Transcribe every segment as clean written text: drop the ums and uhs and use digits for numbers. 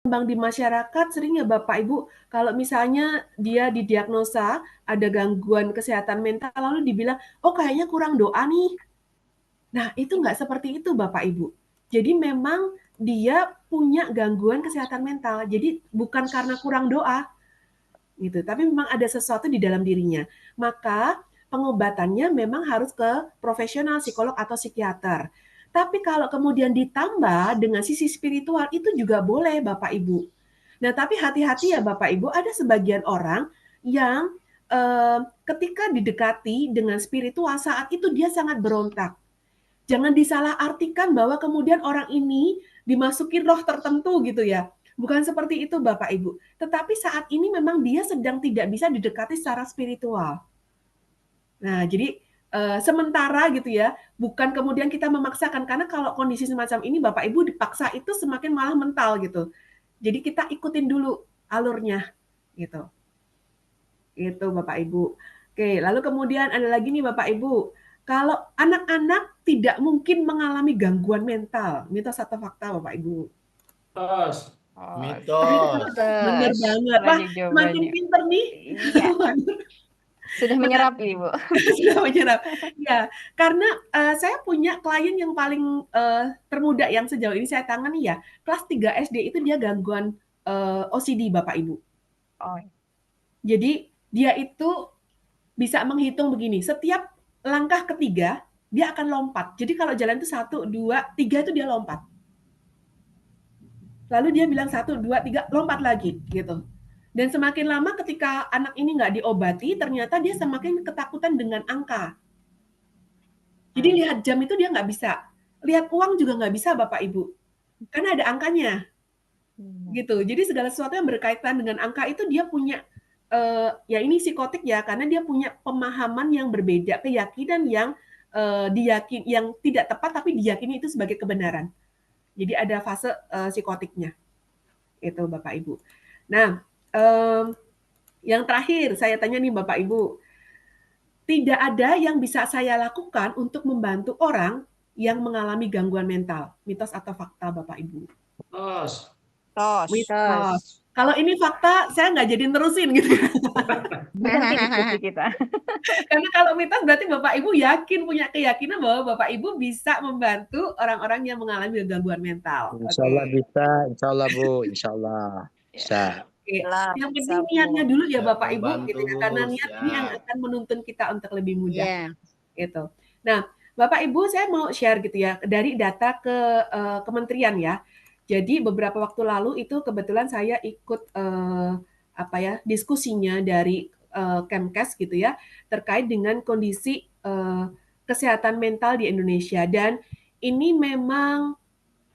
berkembang di masyarakat sering ya Bapak Ibu, kalau misalnya dia didiagnosa ada gangguan kesehatan mental lalu dibilang, "Oh kayaknya kurang doa nih." Nah itu nggak seperti itu Bapak Ibu. Jadi memang dia punya gangguan kesehatan mental. Jadi bukan karena kurang doa gitu, tapi memang ada sesuatu di dalam dirinya. Maka pengobatannya memang harus ke profesional, psikolog atau psikiater. Tapi kalau kemudian ditambah dengan sisi spiritual itu juga boleh Bapak Ibu. Nah, tapi hati-hati ya Bapak Ibu, ada sebagian orang yang ketika didekati dengan spiritual saat itu dia sangat berontak. Jangan disalahartikan bahwa kemudian orang ini dimasukin roh tertentu gitu ya. Bukan seperti itu Bapak Ibu. Tetapi saat ini memang dia sedang tidak bisa didekati secara spiritual. Nah, jadi sementara gitu ya, bukan kemudian kita memaksakan karena kalau kondisi semacam ini Bapak Ibu dipaksa itu semakin malah mental gitu. Jadi kita ikutin dulu alurnya gitu. Gitu Bapak Ibu. Oke, lalu kemudian ada lagi nih Bapak Ibu. Kalau anak-anak tidak mungkin mengalami gangguan mental, mitos atau fakta Bapak Ibu? Tos. Oh, Mitos. Bener mitos. banget. Wah, Banyak semakin jawabannya. pinter nih. Iya, sudah Benar, menyerap Ibu. sudah menyerap. Ya, karena saya punya klien yang paling termuda yang sejauh ini saya tangani ya, kelas 3 SD itu dia gangguan OCD Bapak Ibu. Oh, Jadi dia itu bisa menghitung begini, setiap langkah ketiga dia akan lompat. Jadi kalau jalan itu 1, 2, 3 itu dia lompat. Lalu dia bilang 1, 2, 3, lompat lagi gitu. Dan semakin lama ketika anak ini nggak diobati, ternyata dia semakin ketakutan dengan angka. Jadi lihat jam itu dia nggak bisa. Lihat uang juga nggak bisa Bapak Ibu. Karena ada angkanya. Gitu. Jadi segala sesuatu yang berkaitan dengan angka itu dia punya ya ini psikotik ya karena dia punya pemahaman yang berbeda, keyakinan yang yang tidak tepat tapi diyakini itu sebagai kebenaran. Jadi ada fase psikotiknya. Itu Bapak Ibu. Nah, yang terakhir saya tanya nih Bapak Ibu, tidak ada yang bisa saya lakukan untuk membantu orang yang mengalami gangguan mental. Mitos atau fakta Bapak Ibu? Tos. tos. Mitos. Kalau ini fakta, saya nggak jadi nerusin gitu. Berhenti diskusi kita. Karena kalau mitos berarti Bapak Ibu yakin, punya keyakinan bahwa Bapak Ibu bisa membantu orang-orang yang mengalami gangguan mental. Insya Allah Oke. bisa, insya Allah Bu, insya Allah Ya, bisa. Oke. lah, Yang bisa penting niatnya Bu. dulu ya Siap Bapak Ibu gitu membantu, ya. Bu. Karena niat ini yang Siap. akan menuntun kita untuk lebih mudah. Iya. Gitu. Nah, Bapak Ibu saya mau share gitu ya dari data ke kementerian ya. Jadi beberapa waktu lalu itu kebetulan saya ikut apa ya diskusinya dari Kemkes gitu ya terkait dengan kondisi kesehatan mental di Indonesia dan ini memang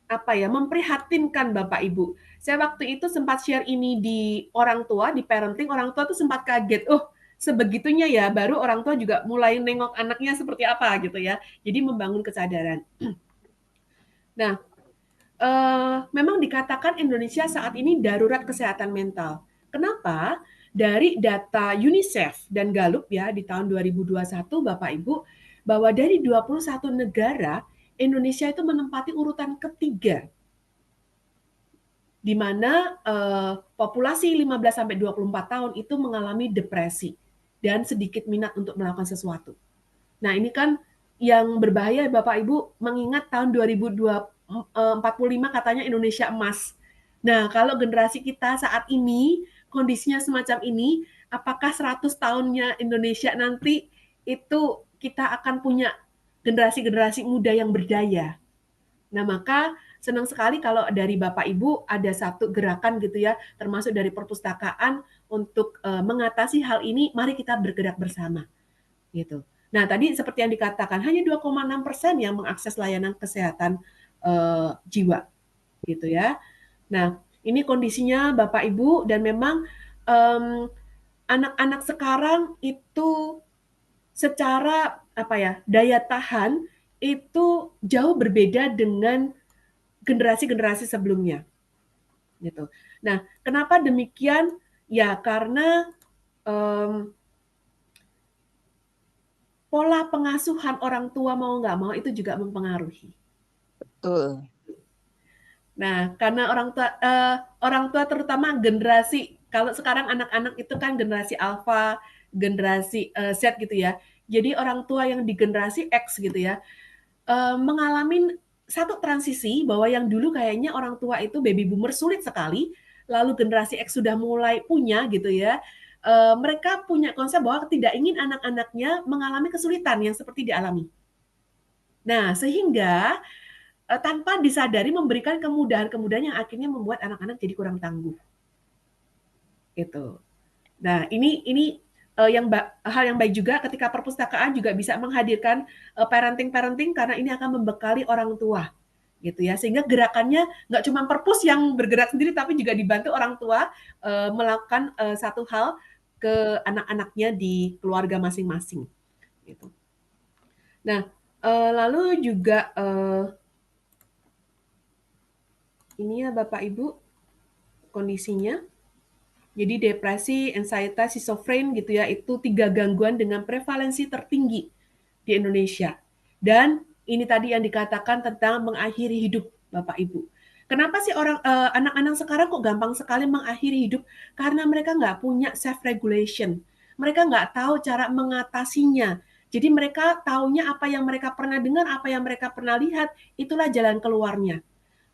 apa ya memprihatinkan Bapak Ibu. Saya waktu itu sempat share ini di orang tua, di parenting, orang tua tuh sempat kaget. Oh, sebegitunya ya, baru orang tua juga mulai nengok anaknya seperti apa gitu ya. Jadi membangun kesadaran. Nah, memang dikatakan Indonesia saat ini darurat kesehatan mental. Kenapa? Dari data UNICEF dan Gallup ya di tahun 2021 Bapak Ibu bahwa dari 21 negara Indonesia itu menempati urutan ketiga di mana populasi 15 sampai 24 tahun itu mengalami depresi dan sedikit minat untuk melakukan sesuatu. Nah, ini kan yang berbahaya Bapak Ibu mengingat tahun 2045 katanya Indonesia emas. Nah, kalau generasi kita saat ini kondisinya semacam ini, apakah 100 tahunnya Indonesia nanti itu kita akan punya generasi-generasi muda yang berdaya? Nah, maka senang sekali kalau dari Bapak Ibu ada satu gerakan gitu ya, termasuk dari perpustakaan untuk mengatasi hal ini, mari kita bergerak bersama gitu. Nah, tadi seperti yang dikatakan hanya 2,6% yang mengakses layanan kesehatan jiwa gitu ya. Nah, ini kondisinya Bapak Ibu dan memang anak-anak sekarang itu secara apa ya, daya tahan itu jauh berbeda dengan generasi-generasi sebelumnya gitu. Nah, kenapa demikian? Ya karena pola pengasuhan orang tua mau nggak mau itu juga mempengaruhi. Betul. Nah, karena orang tua terutama generasi kalau sekarang anak-anak itu kan generasi alfa, generasi Z gitu ya. Jadi orang tua yang di generasi X gitu ya, mengalami satu transisi bahwa yang dulu kayaknya orang tua itu baby boomer sulit sekali, lalu generasi X sudah mulai punya gitu ya. Mereka punya konsep bahwa tidak ingin anak-anaknya mengalami kesulitan yang seperti dialami. Nah, sehingga tanpa disadari memberikan kemudahan-kemudahan yang akhirnya membuat anak-anak jadi kurang tangguh gitu. Nah, ini hal yang baik juga ketika perpustakaan juga bisa menghadirkan parenting karena ini akan membekali orang tua gitu ya, sehingga gerakannya nggak cuma perpus yang bergerak sendiri tapi juga dibantu orang tua melakukan satu hal ke anak-anaknya di keluarga masing-masing gitu. Nah, lalu juga ini ya Bapak Ibu kondisinya. Jadi depresi, anxiety, schizofren gitu ya, itu 3 gangguan dengan prevalensi tertinggi di Indonesia. Dan ini tadi yang dikatakan tentang mengakhiri hidup, Bapak Ibu. Kenapa sih anak-anak sekarang kok gampang sekali mengakhiri hidup? Karena mereka nggak punya self regulation. Mereka nggak tahu cara mengatasinya. Jadi mereka taunya apa yang mereka pernah dengar, apa yang mereka pernah lihat, itulah jalan keluarnya.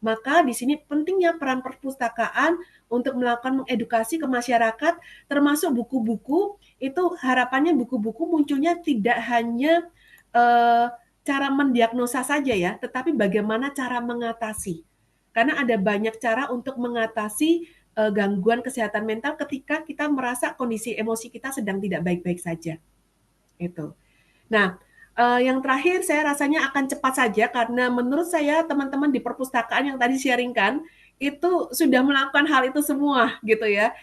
Maka di sini pentingnya peran perpustakaan untuk melakukan mengedukasi ke masyarakat, termasuk buku-buku, itu harapannya buku-buku munculnya tidak hanya cara mendiagnosa saja ya, tetapi bagaimana cara mengatasi. Karena ada banyak cara untuk mengatasi gangguan kesehatan mental ketika kita merasa kondisi emosi kita sedang tidak baik-baik saja. Itu. Nah, yang terakhir saya rasanya akan cepat saja karena menurut saya teman-teman di perpustakaan yang tadi sharingkan itu sudah melakukan hal itu semua gitu ya.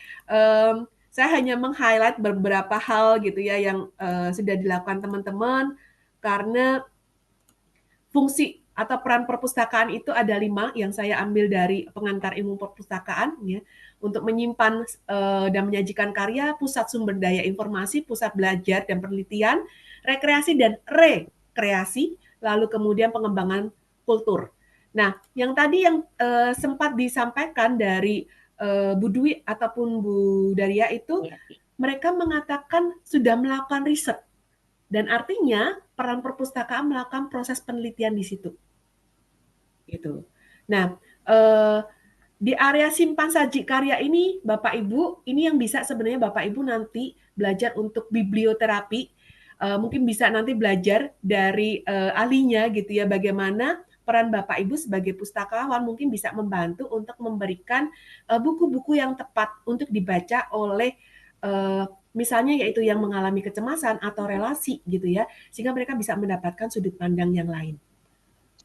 Saya hanya meng-highlight beberapa hal gitu ya yang sudah dilakukan teman-teman karena fungsi atau peran perpustakaan itu ada 5 yang saya ambil dari pengantar ilmu perpustakaan ya, untuk menyimpan dan menyajikan karya, pusat sumber daya informasi, pusat belajar dan penelitian, rekreasi dan rekreasi, lalu kemudian pengembangan kultur. Nah, yang tadi yang sempat disampaikan dari Bu Dwi ataupun Bu Daria itu, mereka mengatakan sudah melakukan riset dan artinya peran perpustakaan melakukan proses penelitian di situ. Gitu. Nah, di area simpan saji karya ini, Bapak Ibu, ini yang bisa sebenarnya Bapak Ibu nanti belajar untuk biblioterapi. Mungkin bisa nanti belajar dari ahlinya gitu ya, bagaimana peran Bapak Ibu sebagai pustakawan mungkin bisa membantu untuk memberikan buku-buku yang tepat untuk dibaca oleh misalnya yaitu yang mengalami kecemasan atau relasi gitu ya, sehingga mereka bisa mendapatkan sudut pandang yang lain.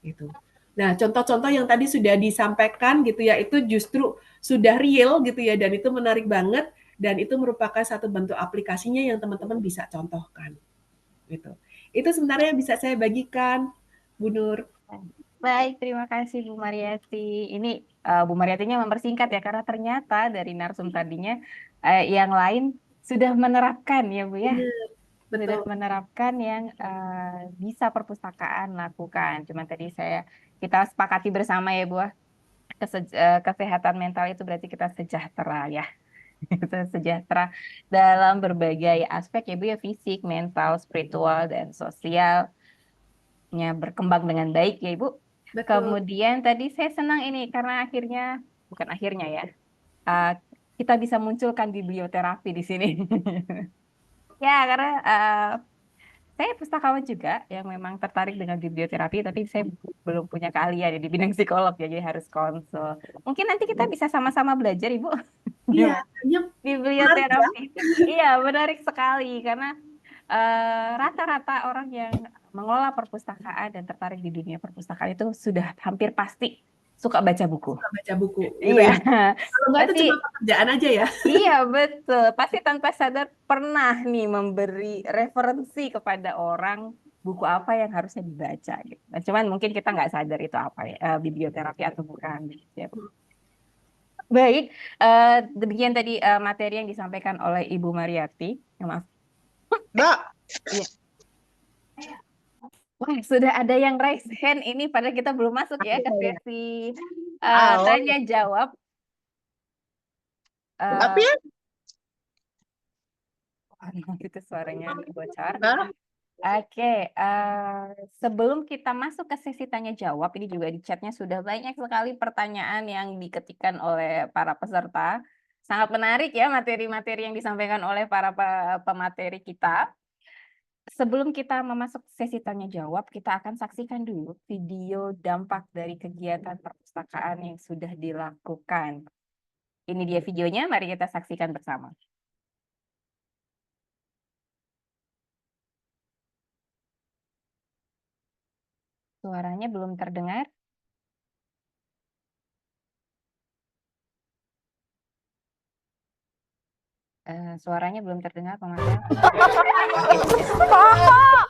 Gitu. Nah, contoh-contoh yang tadi sudah disampaikan gitu ya, itu justru sudah real gitu ya, dan itu menarik banget, dan itu merupakan satu bentuk aplikasinya yang teman-teman bisa contohkan. Gitu. Itu sebenarnya bisa saya bagikan, Bu Nur. Baik, terima kasih Bu Mariati. Ini Bu Mariatinya mempersingkat ya, karena ternyata dari narsum tadinya yang lain sudah menerapkan ya Bu ya. Sudah Betul. menerapkan yang bisa perpustakaan lakukan. Cuma tadi kita sepakati bersama ya Bu, kesehatan mental itu berarti kita sejahtera ya. Kita sejahtera dalam berbagai aspek ya Bu ya, fisik, mental, spiritual, dan sosialnya berkembang dengan baik ya Ibu. Betul. Kemudian tadi saya senang ini karena bukan akhirnya ya, kita bisa munculkan biblioterapi di sini. Ya, karena saya pustakawan juga yang memang tertarik dengan biblioterapi, tapi saya belum punya keahlian ya di bidang psikolog ya, jadi harus konsul. Mungkin nanti kita bisa sama-sama belajar, Ibu. Iya, Biblioterapi. Iya, menarik sekali karena rata-rata orang yang mengelola perpustakaan dan tertarik di dunia perpustakaan itu sudah hampir pasti suka baca buku. Baca buku. Iya. Kalau nggak itu cuma pekerjaan aja ya. Iya, betul. Pasti tanpa sadar pernah nih memberi referensi kepada orang buku apa yang harusnya dibaca gitu. Nah, cuman mungkin kita nggak sadar itu apa ya, biblioterapi atau bukan. Gitu. Baik, demikian tadi materi yang disampaikan oleh Ibu Mariati. Maaf. Nak. Iya. Wah, sudah ada yang raise hand ini padahal kita belum masuk ya ke sesi Oh, Tanya jawab. apa ya? Itu suaranya bocor. Hah? Oke, sebelum kita masuk ke sesi tanya jawab, ini juga di chatnya sudah banyak sekali pertanyaan yang diketikkan oleh para peserta. Sangat menarik ya materi-materi yang disampaikan oleh para pemateri kita. Sebelum kita memasuk sesi tanya jawab, kita akan saksikan dulu video dampak dari kegiatan perpustakaan yang sudah dilakukan. Ini dia videonya, mari kita saksikan bersama. Suaranya belum terdengar. Suaranya belum terdengar, Pemateri. Oke, sudah.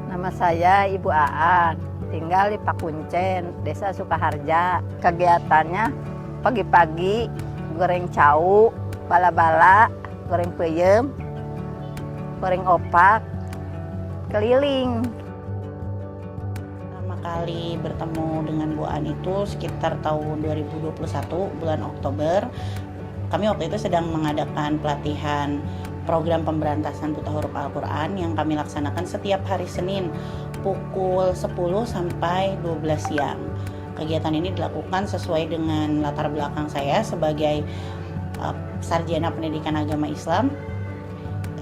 Nama saya Ibu Aan, tinggal di Pakuncen, Desa Sukaharja. Kegiatannya pagi-pagi goreng cau, bala-bala, goreng peyem, goreng opak, keliling. Pertama kali bertemu dengan Bu An itu sekitar tahun 2021 bulan Oktober. Kami waktu itu sedang mengadakan pelatihan program pemberantasan buta huruf Al-Quran yang kami laksanakan setiap hari Senin pukul 10 sampai 12 siang. Kegiatan ini dilakukan sesuai dengan latar belakang saya sebagai sarjana pendidikan agama Islam,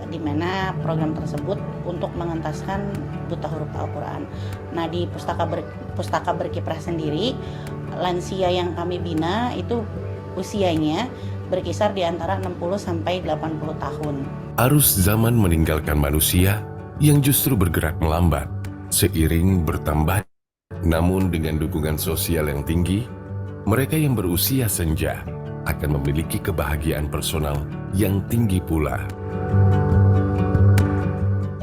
di mana program tersebut untuk mengentaskan buta huruf Al-Quran. Nah, di Pustaka Berkiprah sendiri, lansia yang kami bina itu usianya berkisar di antara 60 sampai 80 tahun. Arus zaman meninggalkan manusia yang justru bergerak melambat seiring bertambah. Namun dengan dukungan sosial yang tinggi, mereka yang berusia senja akan memiliki kebahagiaan personal yang tinggi pula.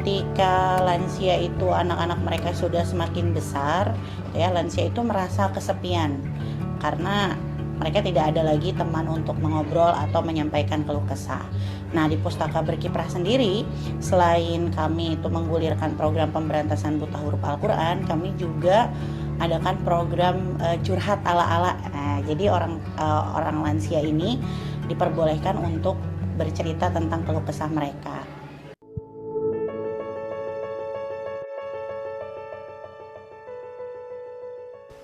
Ketika lansia itu anak-anak mereka sudah semakin besar, ya lansia itu merasa kesepian karena mereka tidak ada lagi teman untuk mengobrol atau menyampaikan keluh kesah. Nah, di Pustaka Berkiprah sendiri, selain kami itu menggulirkan program pemberantasan buta huruf Al-Quran, kami juga adakan program curhat ala-ala. Nah, jadi orang lansia ini diperbolehkan untuk bercerita tentang keluh kesah mereka.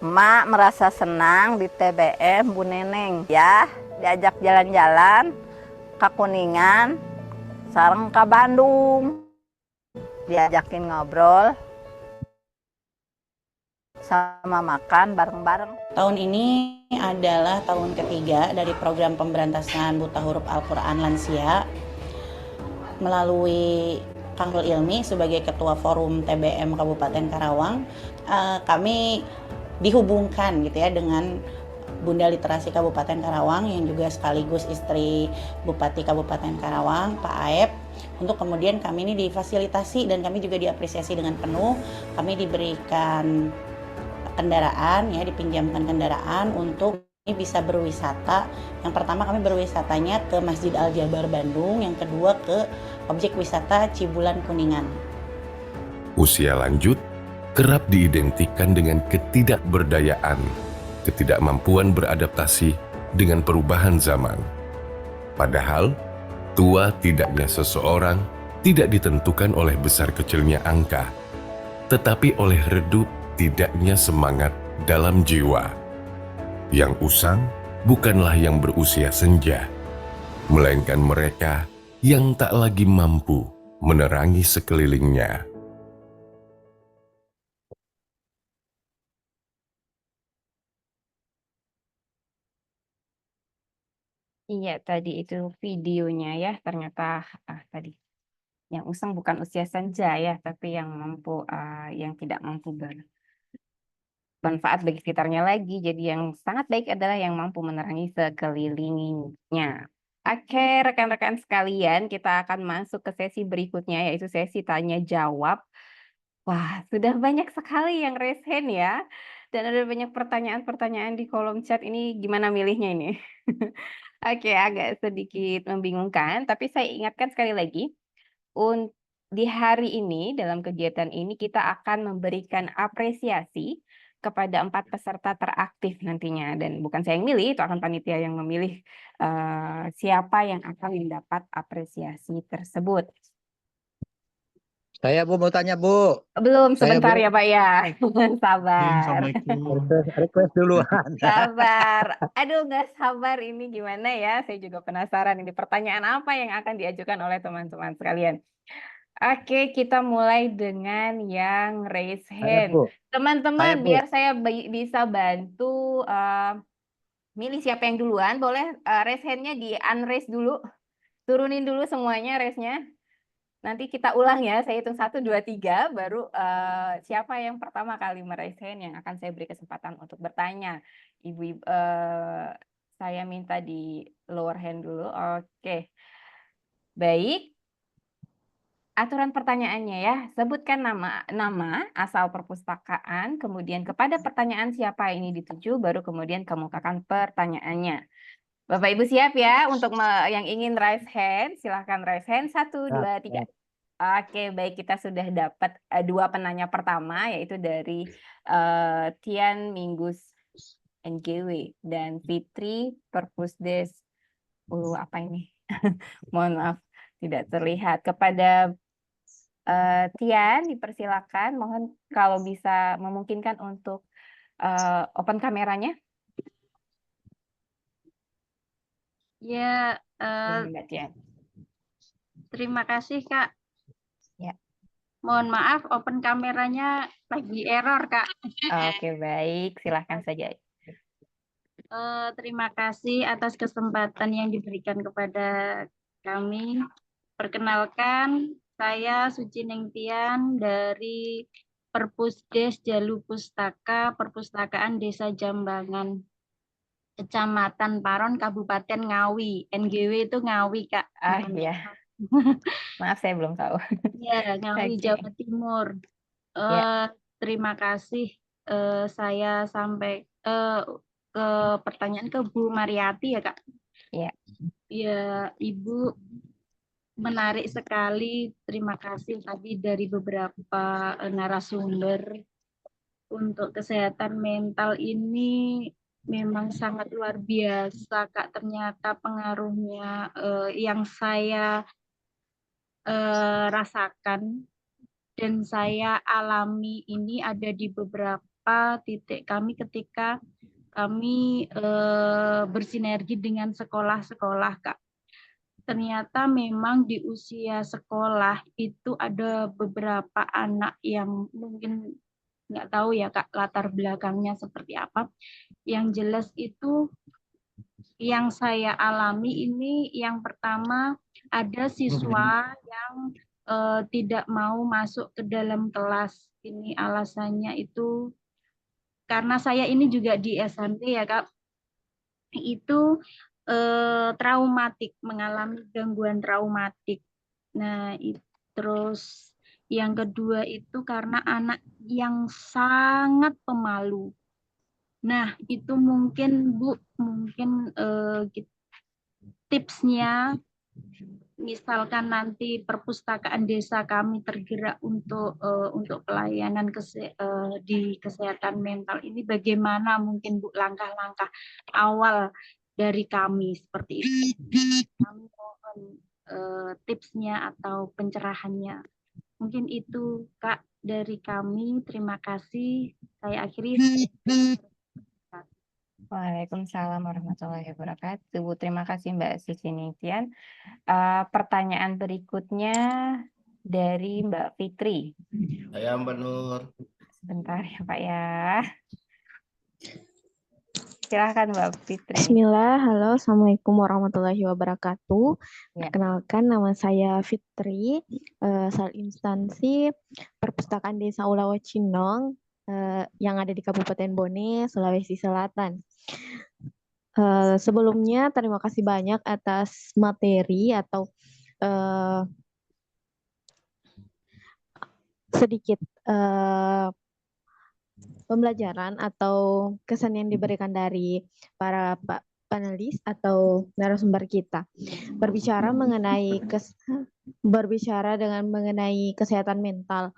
Mak merasa senang di TBM Bu Neneng ya, diajak jalan-jalan ke Kuningan, sareng ke Bandung, diajakin ngobrol, sama makan bareng-bareng. Tahun ini adalah tahun ketiga dari program pemberantasan buta huruf Al-Quran lansia. Melalui Kang Ilmi sebagai Ketua Forum TBM Kabupaten Karawang, kami dihubungkan gitu ya dengan Bunda Literasi Kabupaten Karawang yang juga sekaligus istri Bupati Kabupaten Karawang, Pak Aep, untuk kemudian kami ini difasilitasi dan kami juga diapresiasi dengan penuh. Kami diberikan kendaraan ya, dipinjamkan kendaraan untuk bisa berwisata. Yang pertama kami berwisatanya ke Masjid Al-Jabar Bandung, yang kedua ke objek wisata Cibulan Kuningan. Usia lanjut kerap diidentikan dengan ketidakberdayaan, ketidakmampuan beradaptasi dengan perubahan zaman. Padahal, tua tidaknya seseorang tidak ditentukan oleh besar kecilnya angka, tetapi oleh redup tidaknya semangat dalam jiwa. Yang usang bukanlah yang berusia senja, melainkan mereka yang tak lagi mampu menerangi sekelilingnya. Iya, tadi itu videonya ya, ternyata tadi yang usang bukan usia senja ya, tapi yang mampu, yang tidak mampu bermanfaat bagi sekitarnya lagi. Jadi yang sangat baik adalah yang mampu menerangi sekelilingnya. Oke, rekan-rekan sekalian, kita akan masuk ke sesi berikutnya, yaitu sesi tanya jawab. Wah, sudah banyak sekali yang raise hand ya, dan ada banyak pertanyaan-pertanyaan di kolom chat. Ini gimana milihnya ini? Oke, agak sedikit membingungkan, tapi saya ingatkan sekali lagi, di hari ini, dalam kegiatan ini, kita akan memberikan apresiasi kepada 4 peserta teraktif nantinya. Dan bukan saya yang milih, itu akan panitia yang memilih siapa yang akan mendapat apresiasi tersebut. Saya Bu mau tanya Bu. Belum, Saya sebentar Bu. ya Pak ya. Sabar. Assalamualaikum. Request duluan. Sabar. Aduh, nggak sabar ini gimana ya? Saya juga penasaran ini pertanyaan apa yang akan diajukan oleh teman-teman sekalian. Oke, kita mulai dengan yang raise Saya hand. Bu. Teman-teman, Saya Bu. biar saya bisa bantu milih siapa yang duluan, boleh raise hand-nya di unraise dulu. Turunin dulu semuanya raise-nya. Nanti kita ulang ya, saya hitung 1, 2, 3, baru siapa yang pertama kali meraise hand yang akan saya beri kesempatan untuk bertanya. Ibu, saya minta di lower hand dulu. Oke, baik. Aturan pertanyaannya ya, sebutkan nama, asal perpustakaan, kemudian kepada pertanyaan siapa ini dituju, baru kemudian kemukakan pertanyaannya. Bapak Ibu siap ya untuk yang ingin raise hand, silahkan raise hand 1, 2, 3. Oke, baik, kita sudah dapat 2 penanya pertama, yaitu dari Tian Minggus NGW dan Fitri Perpusdes. Apa ini? Mohon maaf, tidak terlihat. Kepada Tian, dipersilakan. Mohon kalau bisa memungkinkan untuk open kameranya. Ya, Mbak Tian. terima kasih Kak. Ya. Mohon maaf, open kameranya lagi error Kak. Oke, baik. Silahkan saja. Terima kasih atas kesempatan yang diberikan kepada kami. Perkenalkan, saya Suci Nengtian dari Perpusdes Jalu Pustaka, Perpustakaan Desa Jambangan, Kecamatan Paron, Kabupaten Ngawi. NGW itu Ngawi, Kak. Ya. Maaf, saya belum tahu. Ya, Ngawi, Jawa Timur. Terima kasih. Saya sampai ke pertanyaan ke Bu Mariati ya, Kak. Ya. Ya, Ibu, menarik sekali. Terima kasih tadi dari beberapa narasumber. Untuk kesehatan mental ini memang sangat luar biasa, Kak. Ternyata pengaruhnya yang saya rasakan dan saya alami ini ada di beberapa titik kami ketika kami bersinergi dengan sekolah-sekolah, Kak. Ternyata memang di usia sekolah itu ada beberapa anak yang mungkin nggak tahu ya Kak latar belakangnya seperti apa. Yang jelas itu yang saya alami ini yang pertama ada siswa yang tidak mau masuk ke dalam kelas. Ini alasannya itu karena saya ini juga di SMP ya Kak. Itu traumatik, mengalami gangguan traumatik. Nah, terus yang kedua itu karena anak yang sangat pemalu. Nah, itu mungkin Bu, mungkin tipsnya, misalkan nanti perpustakaan desa kami tergerak untuk pelayanan di kesehatan mental ini, bagaimana mungkin Bu langkah-langkah awal dari kami seperti itu. Kami mohon tipsnya atau pencerahannya. Mungkin itu Kak dari kami. Terima kasih. Saya akhiri. Waalaikumsalam warahmatullahi wabarakatuh. Terima kasih Mbak Suci Ningtyas. Pertanyaan berikutnya dari Mbak Fitri. Saya Mbak Nur. Sebentar ya Pak ya. Silahkan Mbak Fitri. Bismillah, halo, Assalamualaikum warahmatullahi wabarakatuh. Ya. Perkenalkan, nama saya Fitri, asal instansi Perpustakaan Desa Ulawa Cinong, yang ada di Kabupaten Bone, Sulawesi Selatan. Sebelumnya, terima kasih banyak atas materi atau sedikit pembelajaran atau kesan yang diberikan dari para panelis atau narasumber kita berbicara dengan mengenai kesehatan mental.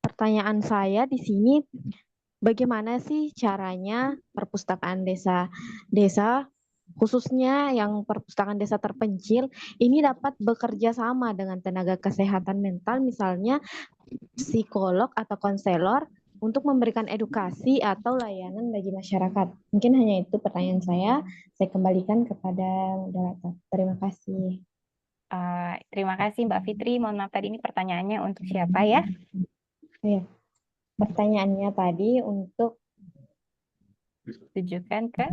Pertanyaan saya di sini, bagaimana sih caranya perpustakaan desa khususnya yang perpustakaan desa terpencil ini dapat bekerja sama dengan tenaga kesehatan mental, misalnya psikolog atau konselor, untuk memberikan edukasi atau layanan bagi masyarakat. Mungkin hanya itu pertanyaan saya kembalikan kepada moderator. Terima kasih. Terima kasih Mbak Fitri. Mohon maaf tadi ini pertanyaannya untuk siapa ya? Ya, pertanyaannya tadi untuk Tujukan ke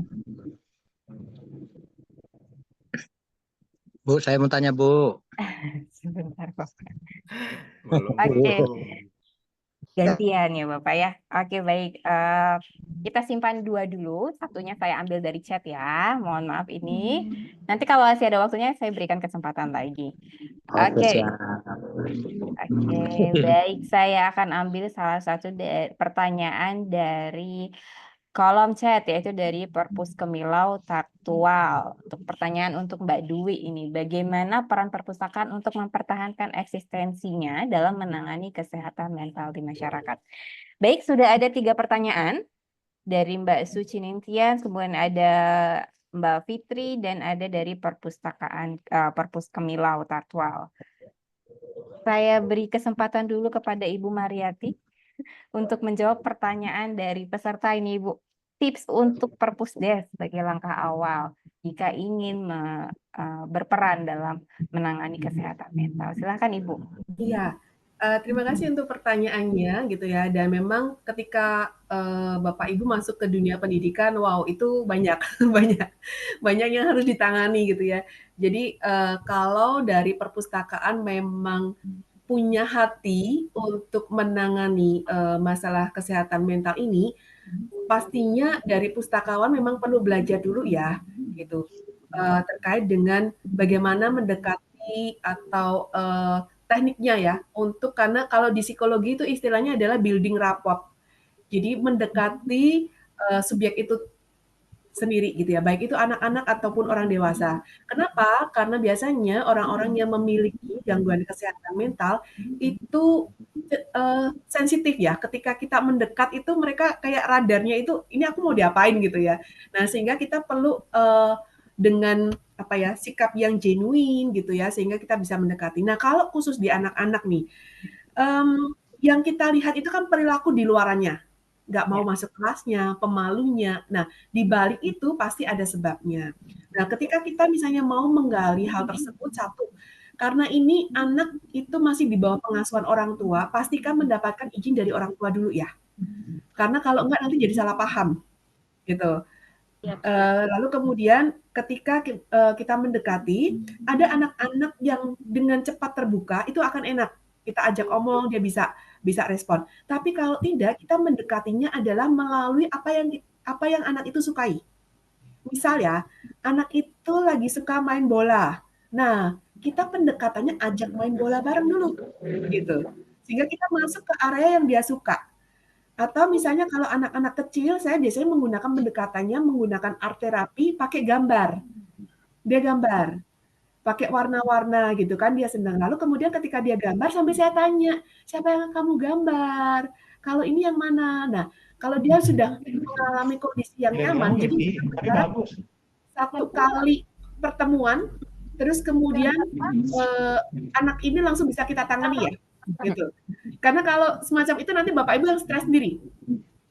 Bu, saya mau tanya, Bu. sebentar Bapak. Oke. Gantian ya Bapak ya. Oke baik. Kita simpan dua dulu. Satunya saya ambil dari chat ya. Mohon maaf ini. Nanti kalau masih ada waktunya saya berikan kesempatan lagi. Oke. Oke, baik. Saya akan ambil salah satu pertanyaan dari kolom chat, yaitu dari Perpus Kemilau Taktual. Untuk pertanyaan untuk Mbak Dwi ini, bagaimana peran perpustakaan untuk mempertahankan eksistensinya dalam menangani kesehatan mental di masyarakat? Baik, sudah ada 3 pertanyaan dari Mbak Suci Nintian, kemudian ada Mbak Fitri, dan ada dari perpustakaan Perpus Kemilau Taktual. Saya beri kesempatan dulu kepada Ibu Mariati untuk menjawab pertanyaan dari peserta ini, Ibu. Tips untuk Perpusdes sebagai langkah awal jika ingin berperan dalam menangani kesehatan mental. Silakan Ibu. Iya, terima kasih untuk pertanyaannya gitu ya. Dan memang ketika Bapak Ibu masuk ke dunia pendidikan, wow itu banyak banyak yang harus ditangani gitu ya. Jadi kalau dari perpustakaan memang punya hati untuk menangani masalah kesehatan mental ini, pastinya dari pustakawan memang perlu belajar dulu ya, gitu. Terkait dengan bagaimana mendekati atau tekniknya ya, karena kalau di psikologi itu istilahnya adalah building rapport. Jadi mendekati subjek itu sendiri gitu ya, baik itu anak-anak ataupun orang dewasa. Kenapa? Karena biasanya orang-orang yang memiliki gangguan kesehatan mental itu sensitif ya. Ketika kita mendekat itu mereka kayak radarnya itu, ini aku mau diapain gitu ya. Nah sehingga kita perlu dengan sikap yang genuine gitu ya, sehingga kita bisa mendekati. Nah kalau khusus di anak-anak nih, yang kita lihat itu kan perilaku di luarannya. Nggak mau masuk kelasnya, pemalunya. Nah, di balik itu pasti ada sebabnya. Nah, ketika kita misalnya mau menggali hal tersebut, satu, karena ini anak itu masih di bawah pengasuhan orang tua, pastikan mendapatkan izin dari orang tua dulu ya. Karena kalau enggak nanti jadi salah paham, gitu. Lalu kemudian ketika kita mendekati, ada anak-anak yang dengan cepat terbuka, itu akan enak. Kita ajak omong, dia bisa respon. Tapi kalau tidak, kita mendekatinya adalah melalui apa yang anak itu sukai. Misal ya, anak itu lagi suka main bola. Nah, kita pendekatannya ajak main bola bareng dulu, gitu. Sehingga kita masuk ke area yang dia suka. Atau misalnya kalau anak-anak kecil, saya biasanya pendekatannya menggunakan art terapi pakai gambar. Dia gambar. Pakai warna-warna gitu kan, dia senang. Lalu kemudian ketika dia gambar sampai saya tanya, siapa yang kamu gambar? Kalau ini yang mana? Nah, kalau dia sudah mengalami kondisi yang nyaman, jadi satu kali pertemuan, terus kemudian anak ini langsung bisa kita tangani ya, gitu. Karena kalau semacam itu nanti Bapak Ibu yang stres sendiri.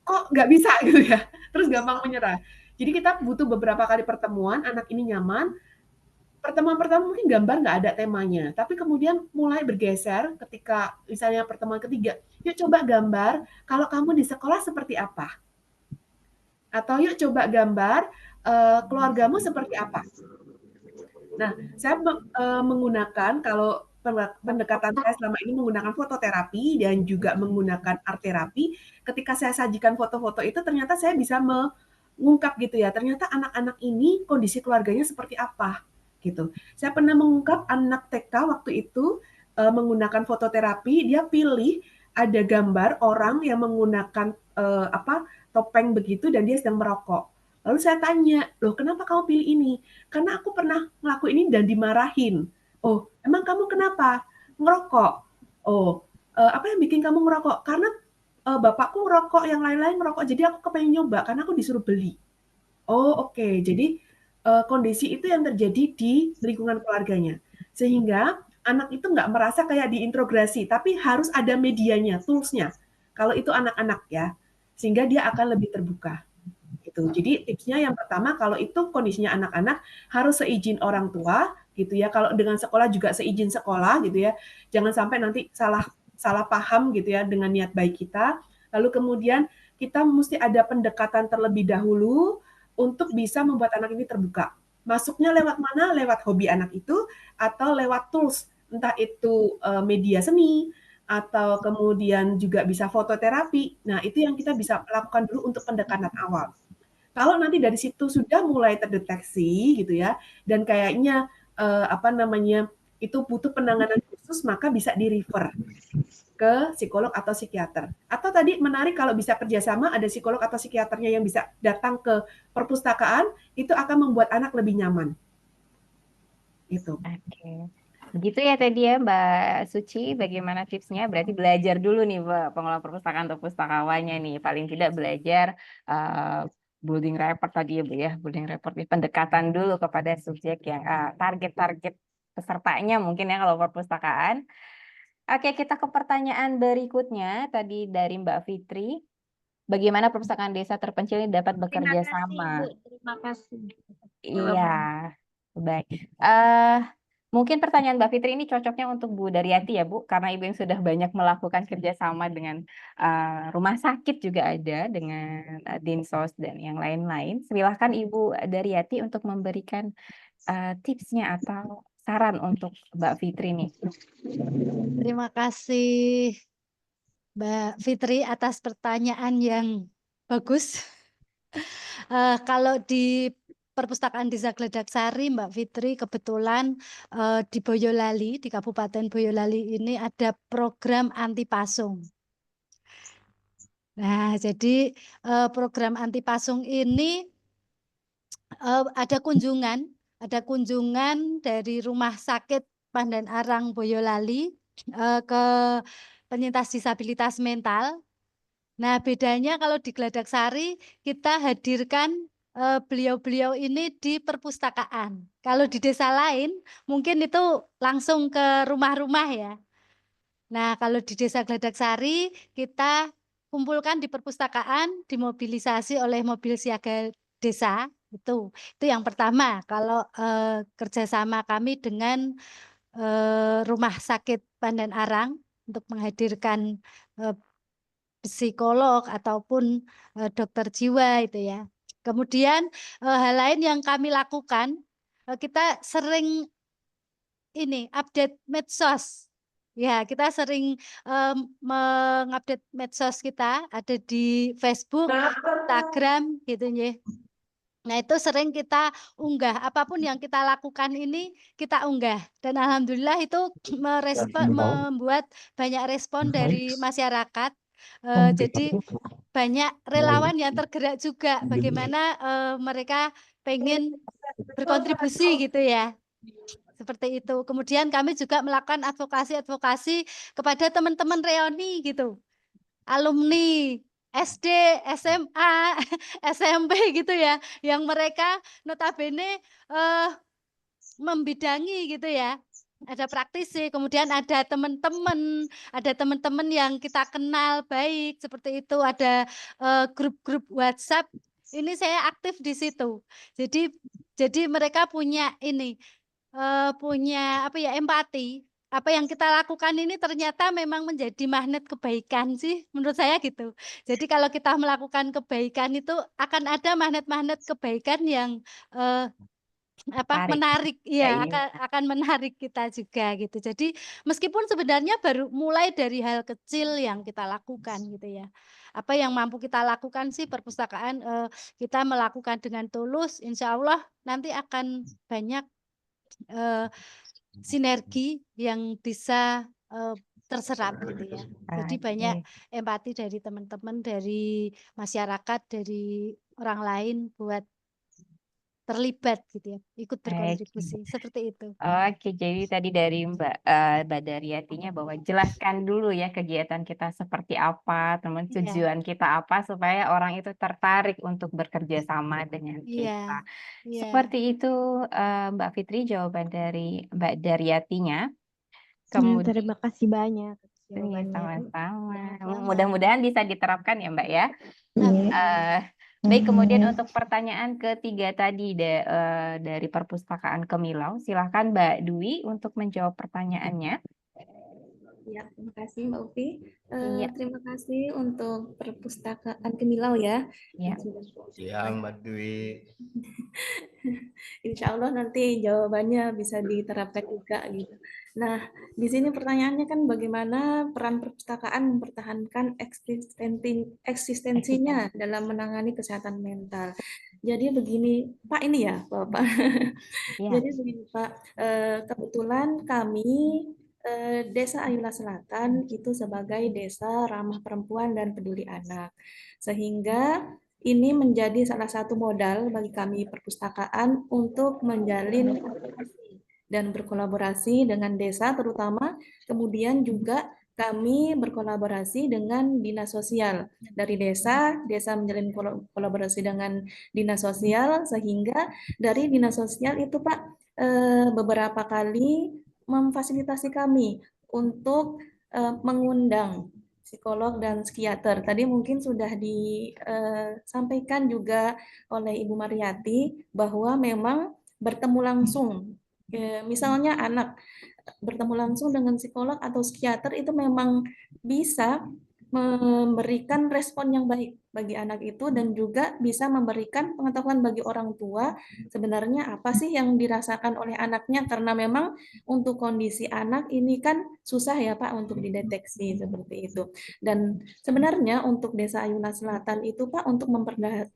Kok nggak bisa gitu ya? Terus gampang menyerah. Jadi kita butuh beberapa kali pertemuan, anak ini nyaman. Pertemuan pertama mungkin gambar nggak ada temanya, tapi kemudian mulai bergeser ketika misalnya pertemuan ketiga, yuk coba gambar kalau kamu di sekolah seperti apa. Atau yuk coba gambar keluargamu seperti apa. Nah, saya menggunakan kalau pendekatan saya selama ini menggunakan fototerapi dan juga menggunakan art terapi. Ketika saya sajikan foto-foto itu ternyata saya bisa mengungkap gitu ya. Ternyata anak-anak ini kondisi keluarganya seperti apa gitu. Saya pernah mengungkap anak TK waktu itu menggunakan fototerapi, dia pilih ada gambar orang yang menggunakan topeng begitu dan dia sedang merokok. Lalu saya tanya, loh kenapa kamu pilih ini? Karena aku pernah ngelakuin ini dan dimarahin. Oh, emang kamu kenapa? Ngerokok. Oh, apa yang bikin kamu ngerokok? Karena bapakku ngerokok, yang lain-lain ngerokok, jadi aku kepengen nyoba karena aku disuruh beli. Oh, oke. Jadi kondisi itu yang terjadi di lingkungan keluarganya. Sehingga anak itu nggak merasa kayak diintrogasi, tapi harus ada medianya, tools-nya. Kalau itu anak-anak ya, sehingga dia akan lebih terbuka gitu. Jadi tipsnya yang pertama kalau itu kondisinya anak-anak harus seizin orang tua gitu ya. Kalau dengan sekolah juga seizin sekolah gitu ya. Jangan sampai nanti salah paham gitu ya dengan niat baik kita. Lalu kemudian kita mesti ada pendekatan terlebih dahulu untuk bisa membuat anak ini terbuka. Masuknya lewat mana? Lewat hobi anak itu atau lewat tools, entah itu media seni atau kemudian juga bisa fototerapi. Nah, itu yang kita bisa lakukan dulu untuk pendekatan awal. Kalau nanti dari situ sudah mulai terdeteksi gitu ya, dan kayaknya itu butuh penanganan khusus, maka bisa di-refer ke psikolog atau psikiater. Atau tadi menarik kalau bisa kerjasama, ada psikolog atau psikiaternya yang bisa datang ke perpustakaan, itu akan membuat anak lebih nyaman. Itu. Oke. Begitu ya tadi ya Mbak Suci, bagaimana tipsnya? Berarti belajar dulu nih Mbak, pengelola perpustakaan atau pustakawannya nih, paling tidak belajar building report tadi ya Bu ya, building report nih, pendekatan dulu kepada subjek yang target-target pesertanya mungkin ya kalau perpustakaan. Oke, kita ke pertanyaan berikutnya tadi dari Mbak Fitri. Bagaimana perpustakaan desa terpencil ini dapat bekerja sama? Bu. Terima kasih. Iya, baik. Mungkin pertanyaan Mbak Fitri ini cocoknya untuk Bu Daryati ya Bu, karena Ibu yang sudah banyak melakukan kerjasama dengan rumah sakit juga ada, dengan Dinsos dan yang lain-lain. Silakan Ibu Daryati untuk memberikan tipsnya atau saran untuk Mbak Fitri nih. Terima kasih Mbak Fitri atas pertanyaan yang bagus. Kalau di Perpustakaan Desa Gledaksari, Mbak Fitri, kebetulan di Boyolali, di Kabupaten Boyolali ini ada program anti pasung. Nah, jadi program anti pasung ini ada kunjungan dari Rumah Sakit Pandan Arang Boyolali ke penyintas disabilitas mental. Nah, bedanya kalau di Gladaksari kita hadirkan beliau-beliau ini di perpustakaan. Kalau di desa lain mungkin itu langsung ke rumah-rumah ya. Nah, kalau di Desa Gladaksari kita kumpulkan di perpustakaan, dimobilisasi oleh mobil siaga desa. Itu yang pertama. Kalau kerjasama kami dengan Rumah Sakit Pandan Arang untuk menghadirkan psikolog ataupun dokter jiwa itu ya. Kemudian hal lain yang kami lakukan, kita sering ini update medsos. Ya, kita sering mengupdate medsos kita, ada di Facebook, Instagram gitu ya. Nah, itu sering kita unggah, apapun yang kita lakukan ini kita unggah. Dan alhamdulillah itu membuat banyak respon dari masyarakat. Jadi banyak relawan yang tergerak juga bagaimana mereka pengen berkontribusi gitu ya. Seperti itu. Kemudian kami juga melakukan advokasi kepada teman-teman reoni gitu. Alumni SD, SMA, SMP gitu ya, yang mereka notabene membidangi gitu ya. Ada praktisi, kemudian ada teman-teman yang kita kenal baik seperti itu, ada grup-grup WhatsApp. Ini saya aktif di situ. Jadi mereka punya ini punya apa ya empati apa yang kita lakukan ini ternyata memang menjadi magnet kebaikan sih, menurut saya gitu. Jadi kalau kita melakukan kebaikan itu akan ada magnet-magnet kebaikan yang Tarik. menarik, Iya. akan menarik kita juga gitu. Jadi meskipun sebenarnya baru mulai dari hal kecil yang kita lakukan gitu ya. Apa yang mampu kita lakukan sih perpustakaan kita melakukan dengan tulus, insya Allah nanti akan banyak sinergi yang bisa terserap gitu ya. Jadi banyak empati dari teman-teman, dari masyarakat, dari orang lain buat terlibat gitu ya, ikut berkontribusi seperti itu. Oke, jadi tadi dari Mbak Daryatinya bahwa jelaskan dulu ya kegiatan kita seperti apa, teman tujuan kita apa supaya orang itu tertarik untuk bekerja sama dengan kita. Seperti itu Mbak Fitri jawaban dari Mbak Daryatinya. Kemudian Terima kasih banyak jawabannya. sama-sama. Mudah-mudahan bisa diterapkan ya Mbak ya. Iya. Baik, kemudian untuk pertanyaan ketiga tadi dari Perpustakaan Kemilau, silahkan Mbak Dwi untuk menjawab pertanyaannya. Ya, terima kasih Mbak Ufi. Iya. Terima kasih untuk Perpustakaan Kemilau ya. Ya. Ya, Mbak Dwi. Insya Allah nanti jawabannya bisa diterapkan juga gitu. Nah, di sini pertanyaannya kan bagaimana peran perpustakaan mempertahankan eksistensinya dalam menangani kesehatan mental. Jadi begini, Pak, ini ya, Bapak. Jadi begini, Pak, kebetulan kami Desa Ayula Selatan itu sebagai desa ramah perempuan dan peduli anak. Sehingga ini menjadi salah satu modal bagi kami perpustakaan untuk menjalin dan berkolaborasi dengan desa terutama, kemudian juga kami berkolaborasi dengan dinas sosial dari desa menjalin kolaborasi dengan dinas sosial, sehingga dari dinas sosial itu Pak beberapa kali memfasilitasi kami untuk mengundang psikolog dan psikiater. Tadi mungkin sudah disampaikan juga oleh Ibu Mariati bahwa memang bertemu langsung, misalnya anak bertemu langsung dengan psikolog atau psikiater itu memang bisa memberikan respon yang baik bagi anak itu dan juga bisa memberikan pengetahuan bagi orang tua sebenarnya apa sih yang dirasakan oleh anaknya, karena memang untuk kondisi anak ini kan susah ya Pak untuk dideteksi seperti itu. Dan sebenarnya untuk Desa Ayula Selatan itu Pak untuk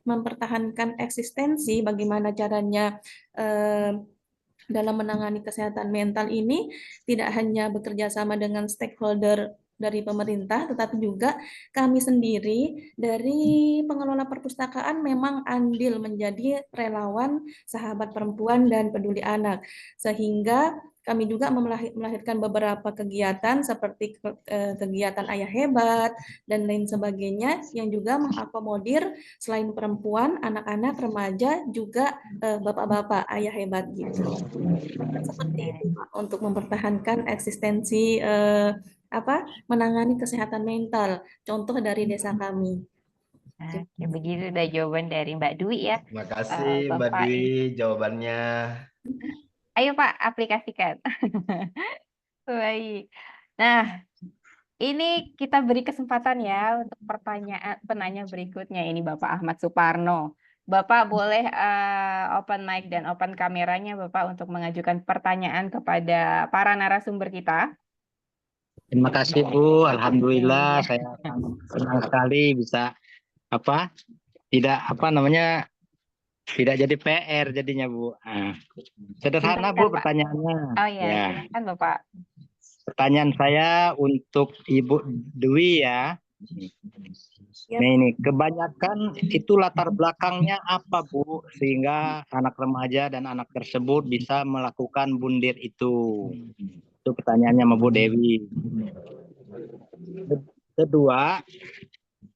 mempertahankan eksistensi bagaimana caranya dalam menangani kesehatan mental ini tidak hanya bekerja sama dengan stakeholder dari pemerintah, tetapi juga kami sendiri dari pengelola perpustakaan memang andil menjadi relawan sahabat perempuan dan peduli anak. Sehingga kami juga melahirkan beberapa kegiatan seperti kegiatan Ayah Hebat dan lain sebagainya yang juga mengakomodir selain perempuan, anak-anak, remaja, juga bapak-bapak Ayah Hebat gitu. Seperti itu Pak, untuk mempertahankan eksistensi menangani kesehatan mental. Contoh dari desa kami. Oke, begitu udah jawaban dari Mbak Dwi ya. Terima kasih Mbak Dwi jawabannya. Ayo Pak, aplikasikan. Baik. Nah, ini kita beri kesempatan ya untuk penanya berikutnya. Ini Bapak Ahmad Suparno. Bapak boleh open mic dan open kameranya Bapak untuk mengajukan pertanyaan kepada para narasumber kita. Terima kasih Bu, alhamdulillah saya senang sekali bisa tidak jadi PR jadinya Bu. Sederhana Bu pertanyaannya. Oh iya, silakan Bapak. Pertanyaan saya untuk Ibu Dwi ya. Nah ini kebanyakan itu latar belakangnya apa Bu sehingga anak remaja dan anak tersebut bisa melakukan bundir itu? Itu pertanyaannya sama Bu Dewi. Kedua,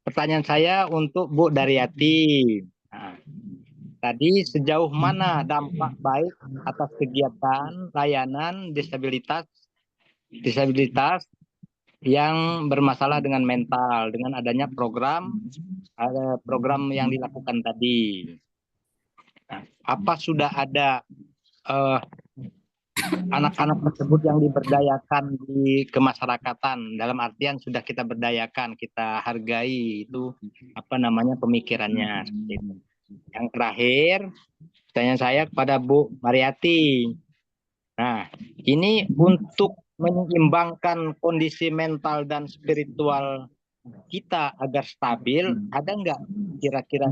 pertanyaan saya untuk Bu Daryati. Nah, tadi sejauh mana dampak baik atas kegiatan layanan disabilitas yang bermasalah dengan mental dengan adanya program yang dilakukan tadi. Nah, apa sudah ada anak-anak tersebut yang diberdayakan di kemasyarakatan, dalam artian sudah kita berdayakan, kita hargai itu apa namanya pemikirannya. Yang terakhir, pertanyaan saya kepada Bu Mariati. Nah, ini untuk menyeimbangkan kondisi mental dan spiritual kita agar stabil, ada nggak kira-kira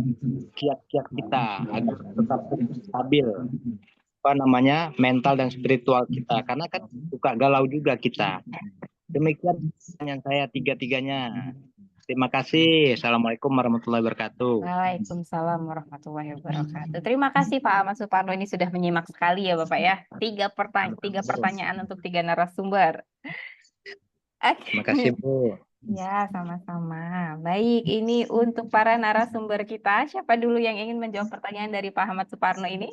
kiat-kiat kita agar tetap stabil apa namanya mental dan spiritual kita, karena kan suka galau juga kita. Demikian pertanyaan saya tiga-tiganya. Terima kasih. Assalamualaikum warahmatullahi wabarakatuh. Waalaikumsalam warahmatullahi wabarakatuh. Terima kasih Pak Ahmad Suparno, ini sudah menyimak sekali ya Bapak ya. Tiga pertanyaan untuk 3 narasumber. Terima kasih Bu. Ya, sama-sama. Baik, ini untuk para narasumber kita. Siapa dulu yang ingin menjawab pertanyaan dari Pak Ahmad Suparno ini?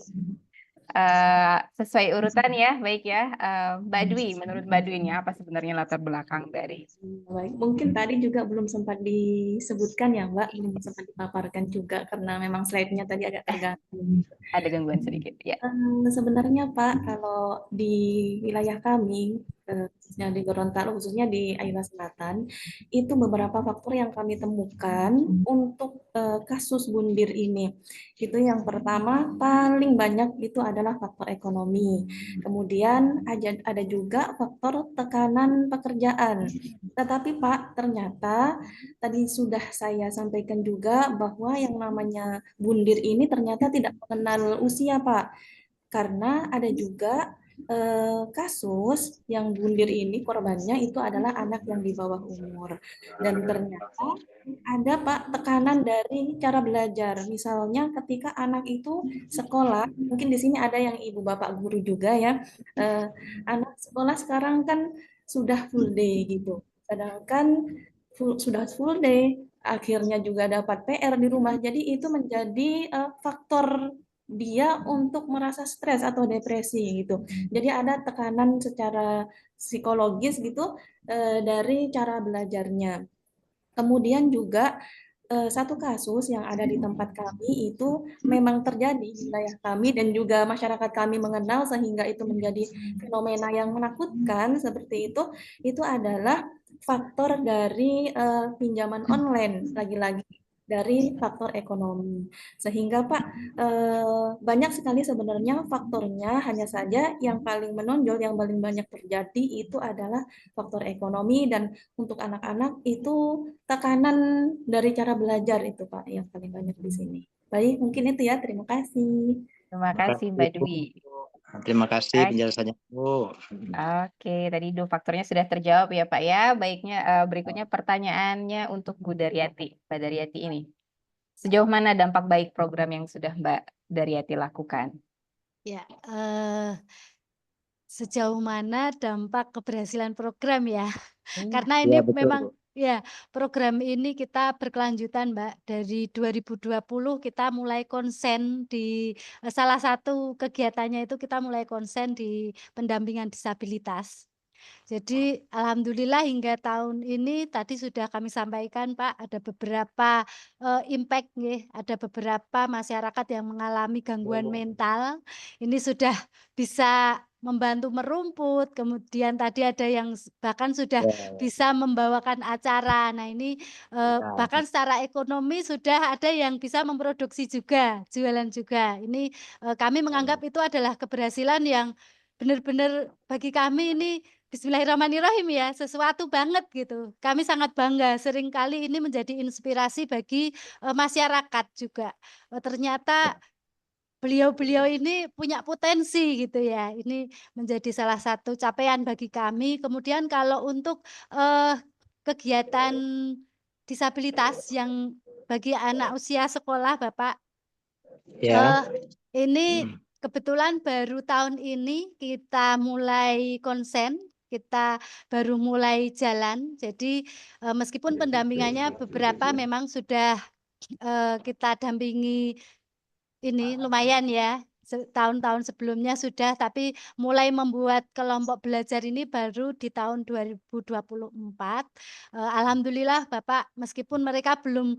Sesuai urutan ya, baik ya. Mbak Dwi, menurut Mbak Dwi ini apa sebenarnya latar belakang dari? Baik, mungkin tadi juga belum sempat disebutkan ya Mbak, belum sempat dipaparkan juga karena memang slide-nya tadi agak terganggu. Ada gangguan sedikit ya. Sebenarnya Pak, kalau di wilayah kami, khususnya di Gorontalo, khususnya di Ayula Selatan, itu beberapa faktor yang kami temukan untuk kasus bundir ini. Itu yang pertama, paling banyak itu adalah faktor ekonomi. Kemudian ada juga faktor tekanan pekerjaan. Tetapi Pak, ternyata tadi sudah saya sampaikan juga bahwa yang namanya bundir ini ternyata tidak mengenal usia Pak. Karena ada juga kasus yang bundir ini korbannya itu adalah anak yang di bawah umur. Dan ternyata ada Pak tekanan dari cara belajar. Misalnya ketika anak itu sekolah, mungkin di sini ada yang ibu bapak guru juga ya, anak sekolah sekarang kan sudah full day gitu. Sedangkan sudah full day, akhirnya juga dapat PR di rumah. Jadi itu menjadi faktor dia untuk merasa stres atau depresi gitu. Jadi ada tekanan secara psikologis gitu dari cara belajarnya. Kemudian juga satu kasus yang ada di tempat kami itu memang terjadi di wilayah kami dan juga masyarakat kami mengenal sehingga itu menjadi fenomena yang menakutkan seperti itu adalah faktor dari pinjaman online, lagi-lagi dari faktor ekonomi. Sehingga Pak, banyak sekali sebenarnya faktornya, hanya saja yang paling menonjol, yang paling banyak terjadi itu adalah faktor ekonomi, dan untuk anak-anak itu tekanan dari cara belajar itu Pak yang paling banyak di sini. Baik, mungkin itu ya. Terima kasih. Terima kasih Mbak Dwi. Terima kasih penjelasannya Bu. Oke, tadi 2 faktornya sudah terjawab ya Pak ya. Baiknya berikutnya pertanyaannya untuk Bu Daryati. Mbak Daryati ini, sejauh mana dampak baik program yang sudah Mbak Daryati lakukan? Ya, sejauh mana dampak keberhasilan program ya? Karena ini memang ya program ini kita berkelanjutan Mbak. Dari 2020 kita mulai konsen di salah satu kegiatannya itu kita mulai konsen di pendampingan disabilitas. Jadi alhamdulillah hingga tahun ini tadi sudah kami sampaikan Pak, ada beberapa impact nih, ada beberapa masyarakat yang mengalami gangguan mental. Ini sudah bisa membantu merumput, kemudian tadi ada yang bahkan sudah bisa membawakan acara. Nah ini bahkan secara ekonomi sudah ada yang bisa memproduksi juga, jualan juga. Ini kami menganggap itu adalah keberhasilan yang benar-benar bagi kami ini Bismillahirrahmanirrahim ya, sesuatu banget gitu. Kami sangat bangga, seringkali ini menjadi inspirasi bagi masyarakat juga. Ternyata beliau-beliau ini punya potensi gitu ya. Ini menjadi salah satu capaian bagi kami. Kemudian kalau untuk kegiatan disabilitas yang bagi anak usia sekolah Bapak, ini kebetulan baru tahun ini kita mulai konsen, kita baru mulai jalan. Jadi meskipun pendampingannya beberapa memang sudah kita dampingi ini lumayan ya, tahun-tahun sebelumnya sudah, tapi mulai membuat kelompok belajar ini baru di tahun 2024. Alhamdulillah Bapak, meskipun mereka belum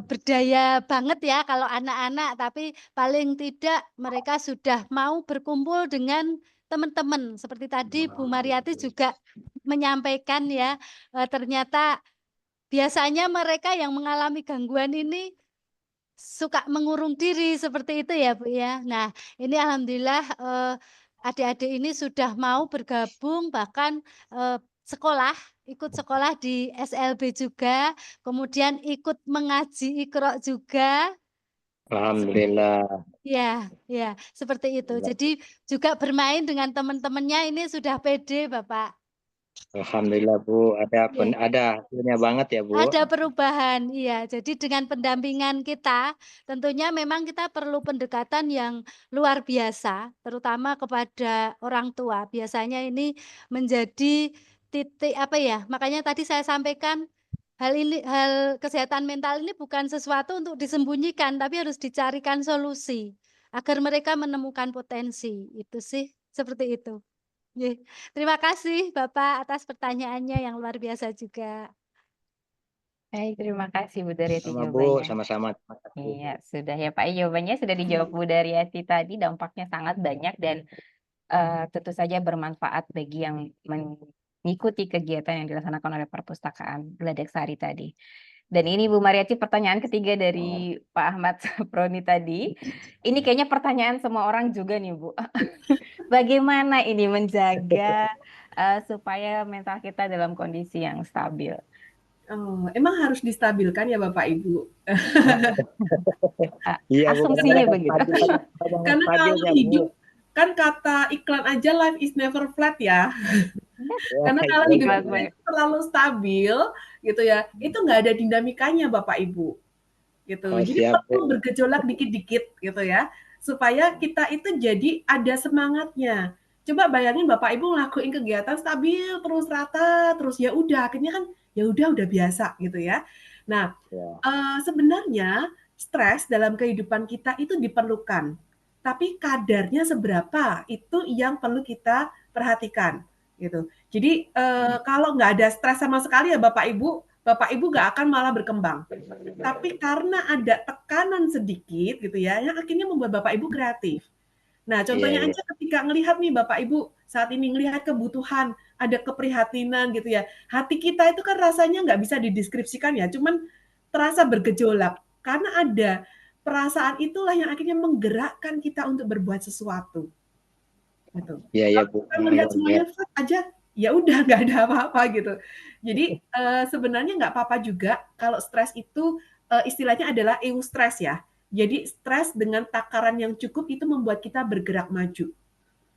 berdaya banget ya kalau anak-anak, tapi paling tidak mereka sudah mau berkumpul dengan teman-teman. Seperti tadi Bu Mariati juga menyampaikan ya, ternyata biasanya mereka yang mengalami gangguan ini suka mengurung diri seperti itu ya Bu ya. Nah ini alhamdulillah adik-adik ini sudah mau bergabung bahkan ikut sekolah di SLB juga, kemudian ikut mengaji Iqra juga. Alhamdulillah. Ya, ya, seperti itu. Jadi juga bermain dengan teman-temannya ini sudah pede, Bapak. Alhamdulillah Bu, ada hasilnya banget ya Bu. Ada perubahan, iya. Jadi dengan pendampingan kita, tentunya memang kita perlu pendekatan yang luar biasa, terutama kepada orang tua. Biasanya ini menjadi titik apa ya? Makanya tadi saya sampaikan hal kesehatan mental ini bukan sesuatu untuk disembunyikan, tapi harus dicarikan solusi agar mereka menemukan potensi. Itu sih, seperti itu. Terima kasih Bapak atas pertanyaannya yang luar biasa juga. Baik, terima kasih Bu Daryati Sama Bu, jawabannya. sama-sama. Terima kasih. Iya, sudah ya Pak. Jawabannya sudah dijawab Bu Daryati tadi, dampaknya sangat banyak dan tentu saja bermanfaat bagi yang mengikuti kegiatan yang dilaksanakan oleh perpustakaan Geladak Sari tadi. Dan ini Bu Mariati pertanyaan ketiga dari Pak Ahmad Saproni tadi. Ini kayaknya pertanyaan semua orang juga nih Bu. Bagaimana ini menjaga supaya mental kita dalam kondisi yang stabil? Oh, emang harus distabilkan ya Bapak Ibu? Iya Bu, Asumsinya begitu. Karena kalau hidup, kan kata iklan aja life is never flat ya. Karena kalau hidup kita terlalu stabil gitu ya, itu nggak ada dinamikanya Bapak Ibu. Gitu. Jadi perlu bergejolak dikit-dikit gitu ya, supaya kita itu jadi ada semangatnya. Coba bayangin Bapak Ibu ngelakuin kegiatan stabil terus rata terus ya udah akhirnya kan ya udah biasa gitu ya. Nah, sebenarnya stres dalam kehidupan kita itu diperlukan. Tapi kadarnya seberapa itu yang perlu kita perhatikan gitu. Jadi kalau nggak ada stres sama sekali ya Bapak Ibu nggak akan malah berkembang. Tapi karena ada tekanan sedikit gitu ya, yang akhirnya membuat Bapak Ibu kreatif. Nah, contohnya aja ketika ngelihat nih Bapak Ibu saat ini ngelihat kebutuhan, ada keprihatinan gitu ya. Hati kita itu kan rasanya nggak bisa dideskripsikan ya, cuman terasa bergejolak. Karena ada perasaan itulah yang akhirnya menggerakkan kita untuk berbuat sesuatu. Gitu. Iya, Bu. Kita melihat semuanya flat aja, ya udah nggak ada apa-apa gitu. Jadi sebenarnya nggak apa-apa juga kalau stres itu istilahnya adalah eustress ya. Jadi stres dengan takaran yang cukup itu membuat kita bergerak maju.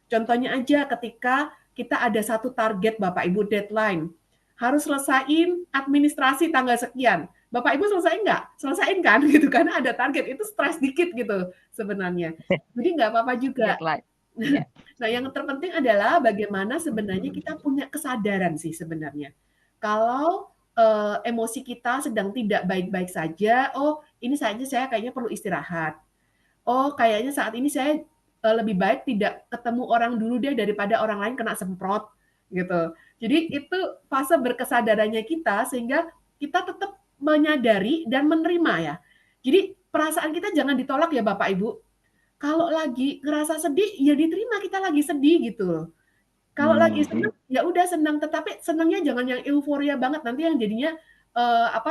Contohnya aja ketika kita ada satu target Bapak Ibu deadline, harus selesaiin administrasi tanggal sekian. Bapak Ibu selesai nggak? Selesaiin kan gitu, karena ada target, itu stres dikit gitu sebenarnya. Jadi nggak apa-apa juga. Nah, yang terpenting adalah bagaimana sebenarnya kita punya kesadaran sih sebenarnya. Kalau emosi kita sedang tidak baik-baik saja, oh ini saja saya kayaknya perlu istirahat. Oh kayaknya saat ini saya lebih baik tidak ketemu orang dulu deh daripada orang lain kena semprot gitu. Jadi itu fase berkesadarannya kita sehingga kita tetap menyadari dan menerima ya. Jadi perasaan kita jangan ditolak ya Bapak Ibu. Kalau lagi ngerasa sedih ya diterima kita lagi sedih gitu loh. Kalau lagi senang, ya udah senang, tetapi senangnya jangan yang euforia banget, nanti yang jadinya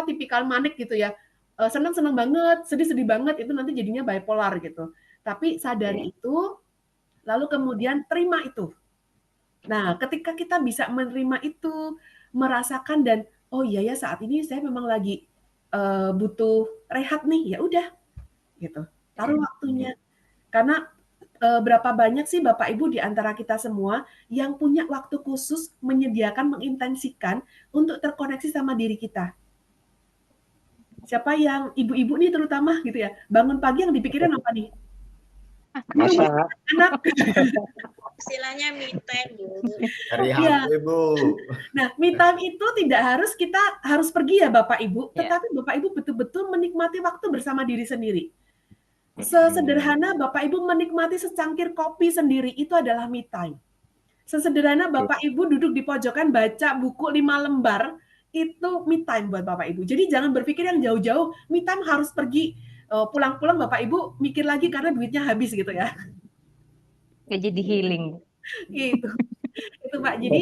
tipikal manik gitu ya. Senang-senang banget, sedih-sedih banget, itu nanti jadinya bipolar gitu. Tapi sadari itu, lalu kemudian terima itu. Nah, ketika kita bisa menerima itu, merasakan dan oh iya ya saat ini saya memang lagi butuh rehat nih, ya udah gitu. Taruh waktunya. Karena berapa banyak sih Bapak Ibu di antara kita semua yang punya waktu khusus menyediakan, mengintensikan untuk terkoneksi sama diri kita. Siapa yang ibu-ibu nih terutama gitu ya, bangun pagi yang dipikirin apa nih? Anak. Istilahnya me time, Bu. Hari HP, Bu. Nah, me time itu tidak harus kita harus pergi ya Bapak Ibu, tetapi Bapak Ibu betul-betul menikmati waktu bersama diri sendiri. Sesederhana Bapak Ibu menikmati secangkir kopi sendiri itu adalah me time. Sesederhana Bapak Ibu duduk di pojokan baca buku 5 lembar itu me time buat Bapak Ibu. Jadi jangan berpikir yang jauh-jauh, me time harus pergi pulang-pulang Bapak Ibu mikir lagi karena duitnya habis gitu ya. Jadi healing. Gitu. Itu Pak. Jadi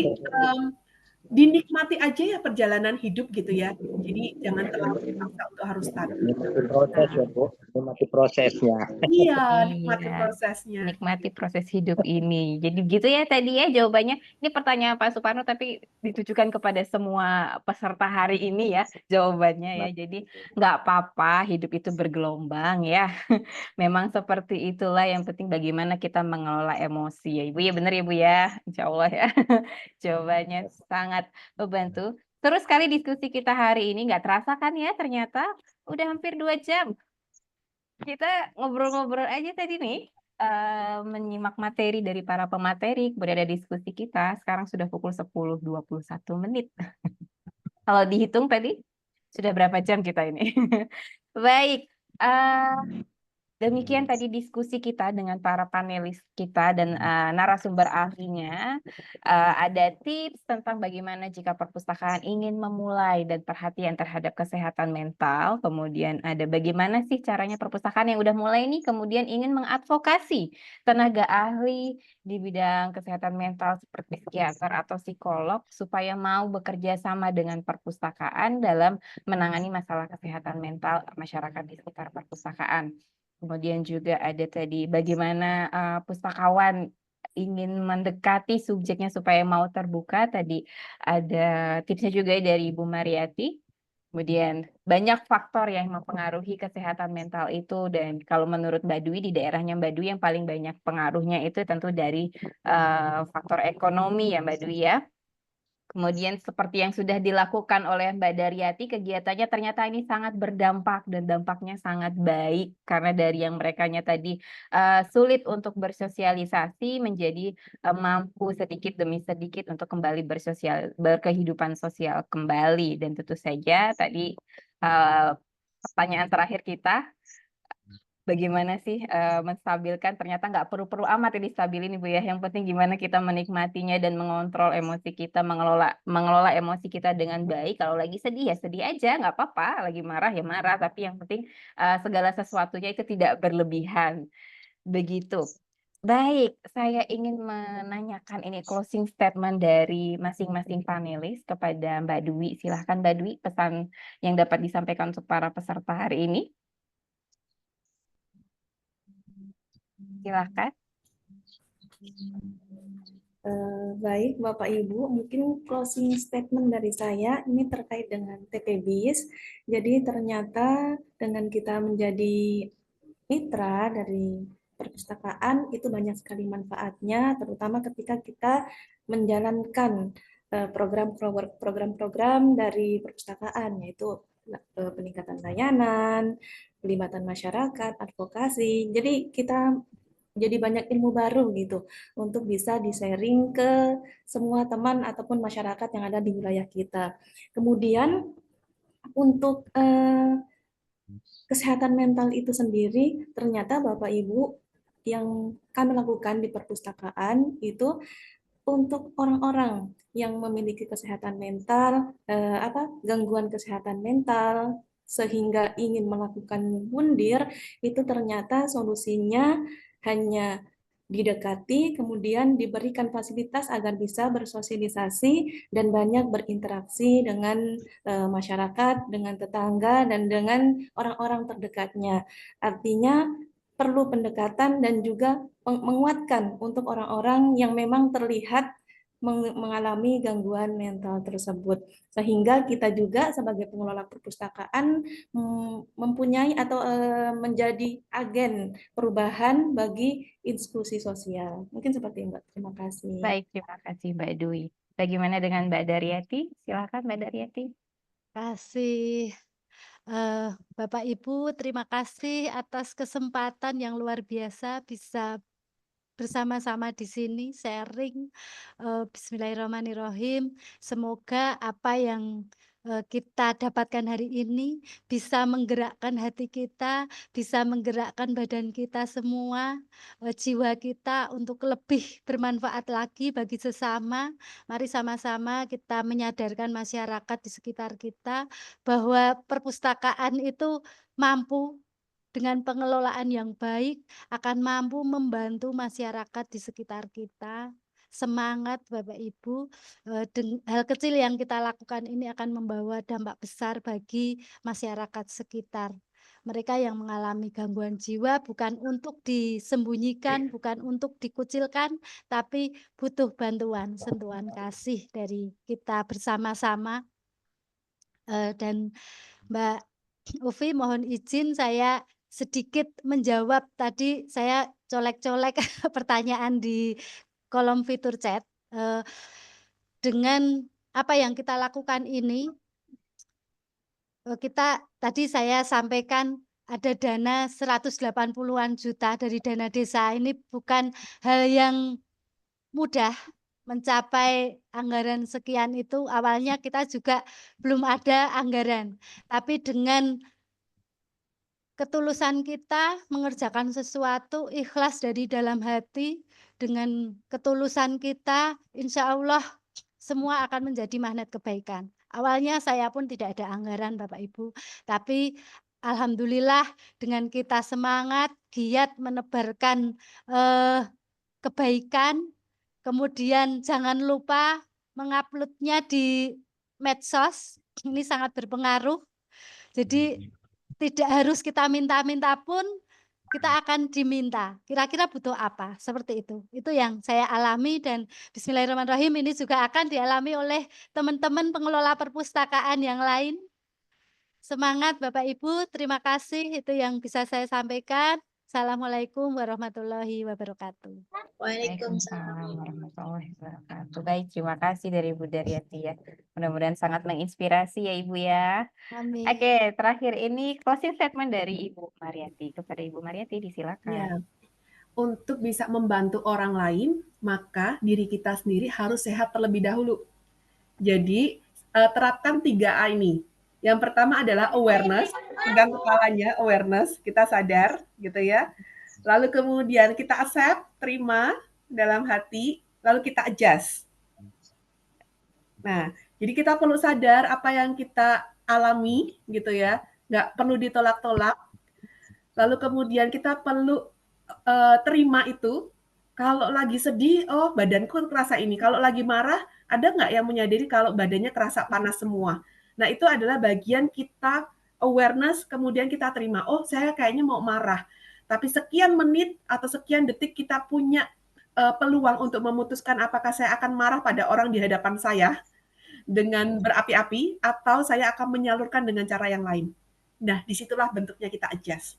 dinikmati aja ya perjalanan hidup gitu ya. Jadi jangan terlalu dipaksa untuk harus stabil. Nikmati proses ya Bu, nikmati prosesnya. Iya, nikmati Iya, prosesnya. nikmati proses hidup ini. Jadi gitu ya tadi ya jawabannya. Ini pertanyaan Pak Suparno tapi ditujukan kepada semua peserta hari ini ya jawabannya ya. Jadi nggak apa-apa, hidup itu bergelombang ya. Memang seperti itulah, yang penting bagaimana kita mengelola emosi ya Ibu ya, benar ya Bu ya, Insya Allah ya. Jawabannya sangat membantu. Terus sekali diskusi kita hari ini, nggak terasa kan ya, ternyata udah hampir 2 jam. Kita ngobrol-ngobrol aja tadi nih, menyimak materi dari para pemateri, kemudian ada diskusi kita. Sekarang sudah pukul 10.21 menit. Kalau dihitung tadi, sudah berapa jam kita ini? Baik, demikian tadi diskusi kita dengan para panelis kita dan narasumber ahlinya. Ada tips tentang bagaimana jika perpustakaan ingin memulai dan perhatian terhadap kesehatan mental. Kemudian ada bagaimana sih caranya perpustakaan yang udah mulai nih kemudian ingin mengadvokasi tenaga ahli di bidang kesehatan mental seperti psikiater atau psikolog supaya mau bekerja sama dengan perpustakaan dalam menangani masalah kesehatan mental masyarakat di sekitar perpustakaan. Kemudian juga ada tadi bagaimana pustakawan ingin mendekati subjeknya supaya mau terbuka. Tadi ada tipsnya juga dari Ibu Mariati. Kemudian banyak faktor yang mempengaruhi kesehatan mental itu, dan kalau menurut Mbak Dwi di daerahnya Mbak Dwi yang paling banyak pengaruhnya itu tentu dari faktor ekonomi ya Mbak Dwi ya. Kemudian seperti yang sudah dilakukan oleh Mbak Daryati, kegiatannya ternyata ini sangat berdampak dan dampaknya sangat baik karena dari yang merekanya tadi sulit untuk bersosialisasi menjadi mampu sedikit demi sedikit untuk kembali berkehidupan sosial kembali. Dan tentu saja tadi pertanyaan terakhir kita, bagaimana sih menstabilkan, ternyata nggak perlu-perlu amat ya distabilin Ibu ya. Yang penting gimana kita menikmatinya dan mengontrol emosi kita, mengelola emosi kita dengan baik. Kalau lagi sedih ya sedih aja, nggak apa-apa. Lagi marah ya marah, tapi yang penting segala sesuatunya itu tidak berlebihan. Begitu. Baik, saya ingin menanyakan ini closing statement dari masing-masing panelis kepada Mbak Dwi. Silahkan Mbak Dwi, pesan yang dapat disampaikan untuk para peserta hari ini. Silahkan. Baik, Bapak Ibu, mungkin closing statement dari saya ini terkait dengan TPBIS. Jadi ternyata dengan kita menjadi mitra dari perpustakaan itu banyak sekali manfaatnya, terutama ketika kita menjalankan program-program dari perpustakaan, yaitu peningkatan layanan, pelibatan masyarakat, advokasi. Jadi kita jadi banyak ilmu baru gitu untuk bisa di-sharing ke semua teman ataupun masyarakat yang ada di wilayah kita. Kemudian untuk kesehatan mental itu sendiri, ternyata Bapak Ibu yang kami lakukan di perpustakaan itu untuk orang-orang yang memiliki kesehatan mental, gangguan kesehatan mental, sehingga ingin melakukan mundir, itu ternyata solusinya hanya didekati, kemudian diberikan fasilitas agar bisa bersosialisasi dan banyak berinteraksi dengan masyarakat, dengan tetangga, dan dengan orang-orang terdekatnya. Artinya perlu pendekatan dan juga menguatkan untuk orang-orang yang memang terlihat mengalami gangguan mental tersebut, sehingga kita juga sebagai pengelola perpustakaan mempunyai atau menjadi agen perubahan bagi inklusi sosial. Mungkin seperti itu, Mbak. Terima kasih. Baik, terima kasih Mbak Dwi. Bagaimana dengan Mbak Daryati? Silakan Mbak Daryati. Kasih Bapak Ibu, terima kasih atas kesempatan yang luar biasa bisa bersama-sama di sini sharing. Bismillahirrahmanirrahim. Semoga apa yang kita dapatkan hari ini bisa menggerakkan hati kita, bisa menggerakkan badan kita semua, jiwa kita untuk lebih bermanfaat lagi bagi sesama. Mari sama-sama kita menyadarkan masyarakat di sekitar kita bahwa perpustakaan itu mampu dengan pengelolaan yang baik akan mampu membantu masyarakat di sekitar kita. semangat Bapak Ibu. Hal kecil yang kita lakukan ini akan membawa dampak besar bagi masyarakat sekitar. Mereka yang mengalami gangguan jiwa bukan untuk disembunyikan, bukan untuk dikucilkan, tapi butuh bantuan, sentuhan kasih dari kita bersama-sama. Dan Mbak Ufi, mohon izin saya sedikit menjawab tadi saya colek-colek pertanyaan di kolom fitur chat. Dengan apa yang kita lakukan ini, kita tadi saya sampaikan ada dana 180-an juta dari dana desa. Ini bukan hal yang mudah mencapai anggaran sekian itu. Awalnya kita juga belum ada anggaran, tapi dengan ketulusan kita mengerjakan sesuatu ikhlas dari dalam hati, dengan ketulusan kita, insya Allah semua akan menjadi magnet kebaikan. Awalnya saya pun tidak ada anggaran Bapak Ibu, tapi alhamdulillah dengan kita semangat, giat menebarkan kebaikan, kemudian jangan lupa menguploadnya di medsos, ini sangat berpengaruh. Jadi tidak harus kita minta-minta pun kita akan diminta. Kira-kira butuh apa? Seperti itu. Itu yang saya alami dan bismillahirrahmanirrahim ini juga akan dialami oleh teman-teman pengelola perpustakaan yang lain. Semangat Bapak Ibu, terima kasih itu yang bisa saya sampaikan. Assalamualaikum warahmatullahi wabarakatuh. Waalaikumsalam warahmatullahi wabarakatuh. Baik, terima kasih dari Ibu Daryati ya. Mudah-mudahan sangat menginspirasi ya Ibu ya. Amin. Oke, terakhir ini closing statement dari Ibu Mariati. Kepada Ibu Mariati Ya, disilakan. untuk bisa membantu orang lain, maka diri kita sendiri harus sehat terlebih dahulu. Jadi, terapkan 3A ini. Yang pertama adalah awareness, pegang kepalanya, awareness, kita sadar gitu ya. Lalu kemudian kita accept, terima dalam hati, lalu kita adjust. Nah, jadi kita perlu sadar apa yang kita alami gitu ya, nggak perlu ditolak-tolak. Lalu kemudian kita perlu terima itu. Kalau lagi sedih, oh badanku kerasa ini. Kalau lagi marah, ada nggak yang menyadari kalau badannya kerasa panas semua? Nah, itu adalah bagian kita awareness, kemudian kita terima. Oh, saya kayaknya mau marah. Tapi sekian menit atau sekian detik kita punya peluang untuk memutuskan apakah saya akan marah pada orang di hadapan saya dengan berapi-api atau saya akan menyalurkan dengan cara yang lain. Nah, disitulah bentuknya kita adjust.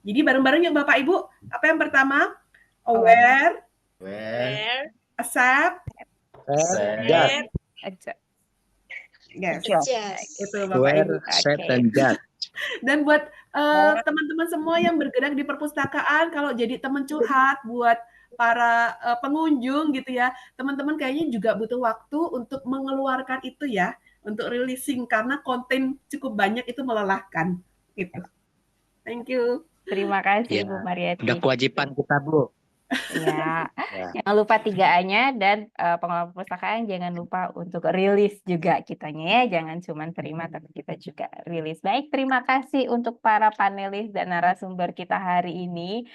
Jadi bareng-bareng ya Bapak Ibu. Apa yang pertama? Aware, accept, Adjust. yes. Itu Bapak Aware, Ibu. accept, and judge. Dan buat teman-teman semua yang bergerak di perpustakaan, kalau jadi teman curhat buat para pengunjung gitu ya, teman-teman kayaknya juga butuh waktu untuk mengeluarkan itu ya, untuk releasing karena konten cukup banyak itu melelahkan gitu. Thank you. Terima kasih Ya, Ibu Mariati. udah kewajiban kita, Bu. Ya, jangan lupa 3A-nya dan pengelola perpustakaan jangan lupa untuk rilis juga kitanya ya, jangan cuma terima tapi kita juga rilis. Baik, terima kasih untuk para panelis dan narasumber kita hari ini.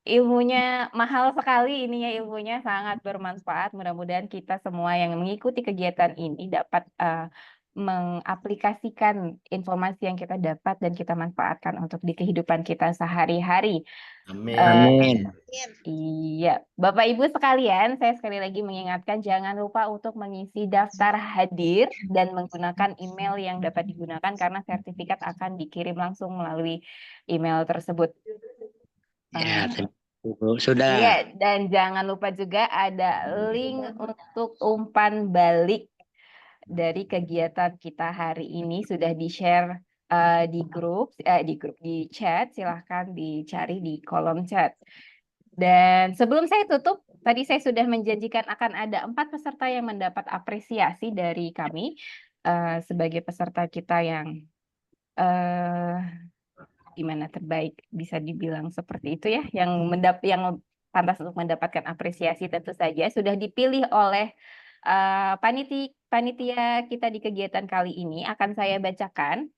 Ilmunya mahal sekali, ini ya ilmunya sangat bermanfaat. Mudah-mudahan kita semua yang mengikuti kegiatan ini dapat mengaplikasikan informasi yang kita dapat dan kita manfaatkan untuk di kehidupan kita sehari-hari. Amin. Iya, Bapak Ibu sekalian, saya sekali lagi mengingatkan jangan lupa untuk mengisi daftar hadir dan menggunakan email yang dapat digunakan karena sertifikat akan dikirim langsung melalui email tersebut. Ya, Bu. Sudah. Iya, dan jangan lupa juga ada link untuk umpan balik dari kegiatan kita hari ini sudah di-share di chat, silahkan dicari di kolom chat. Dan sebelum saya tutup, tadi saya sudah menjanjikan akan ada 4 peserta yang mendapat apresiasi dari kami sebagai peserta kita yang gimana terbaik, bisa dibilang seperti itu ya, yang pantas untuk mendapatkan apresiasi tentu saja sudah dipilih oleh panitia kita di kegiatan kali ini. Akan saya bacakan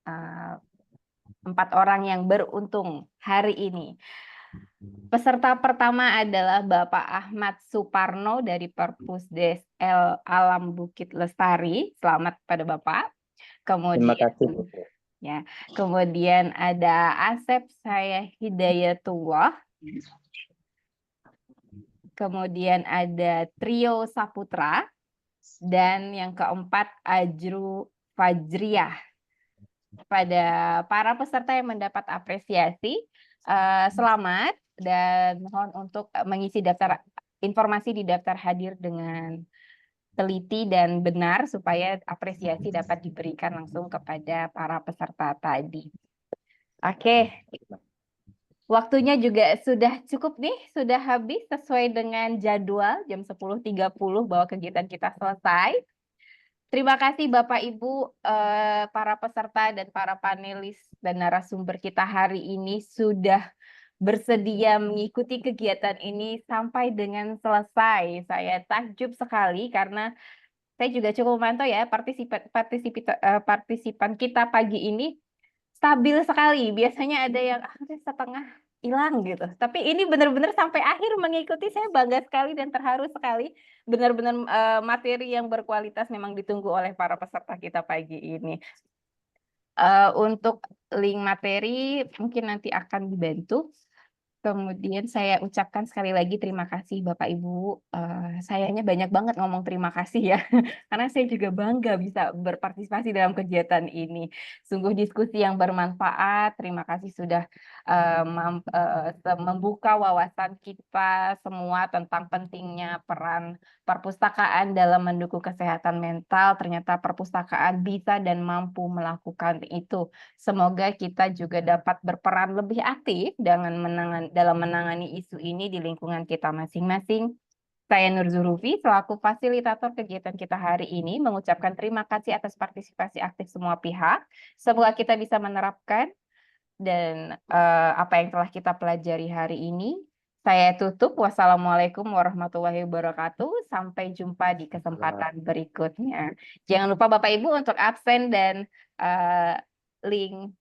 4 orang yang beruntung hari ini. Peserta pertama adalah Bapak Ahmad Suparno dari Perpusdes Alam Bukit Lestari. Selamat pada Bapak. Terima Kemudian kasih, Bu. ya, kemudian ada Asep saya Hidayatullah. Kemudian ada Trio Saputra dan yang keempat Ajru Fajriah. Pada para peserta yang mendapat apresiasi, selamat dan mohon untuk mengisi daftar informasi di daftar hadir dengan teliti dan benar supaya apresiasi dapat diberikan langsung kepada para peserta tadi. Oke. Waktunya juga sudah cukup nih, sudah habis sesuai dengan jadwal jam 10.30 bahwa kegiatan kita selesai. Terima kasih Bapak Ibu, para peserta dan para panelis dan narasumber kita hari ini sudah bersedia mengikuti kegiatan ini sampai dengan selesai. Saya takjub sekali karena saya juga cukup memantau ya partisipan kita pagi ini stabil sekali. Biasanya ada yang setengah hilang gitu. Tapi ini benar-benar sampai akhir mengikuti. Saya bangga sekali dan terharu sekali. Benar-benar materi yang berkualitas memang ditunggu oleh para peserta kita pagi ini. Untuk link materi mungkin nanti akan dibantu. Kemudian saya ucapkan sekali lagi terima kasih Bapak Ibu. Sayangnya banyak banget ngomong terima kasih ya. Karena saya juga bangga bisa berpartisipasi dalam kegiatan ini. Sungguh diskusi yang bermanfaat. Terima kasih sudah membuka wawasan kita semua tentang pentingnya peran perpustakaan dalam mendukung kesehatan mental. Ternyata perpustakaan bisa dan mampu melakukan itu. Semoga kita juga dapat berperan lebih aktif dalam menangani isu ini di lingkungan kita masing-masing. Saya Nur Zurufi, selaku fasilitator kegiatan kita hari ini, mengucapkan terima kasih atas partisipasi aktif semua pihak. Semoga kita bisa menerapkan dan apa yang telah kita pelajari hari ini. Saya tutup. Wassalamualaikum warahmatullahi wabarakatuh. Sampai jumpa di kesempatan berikutnya. Jangan lupa Bapak Ibu untuk absen dan link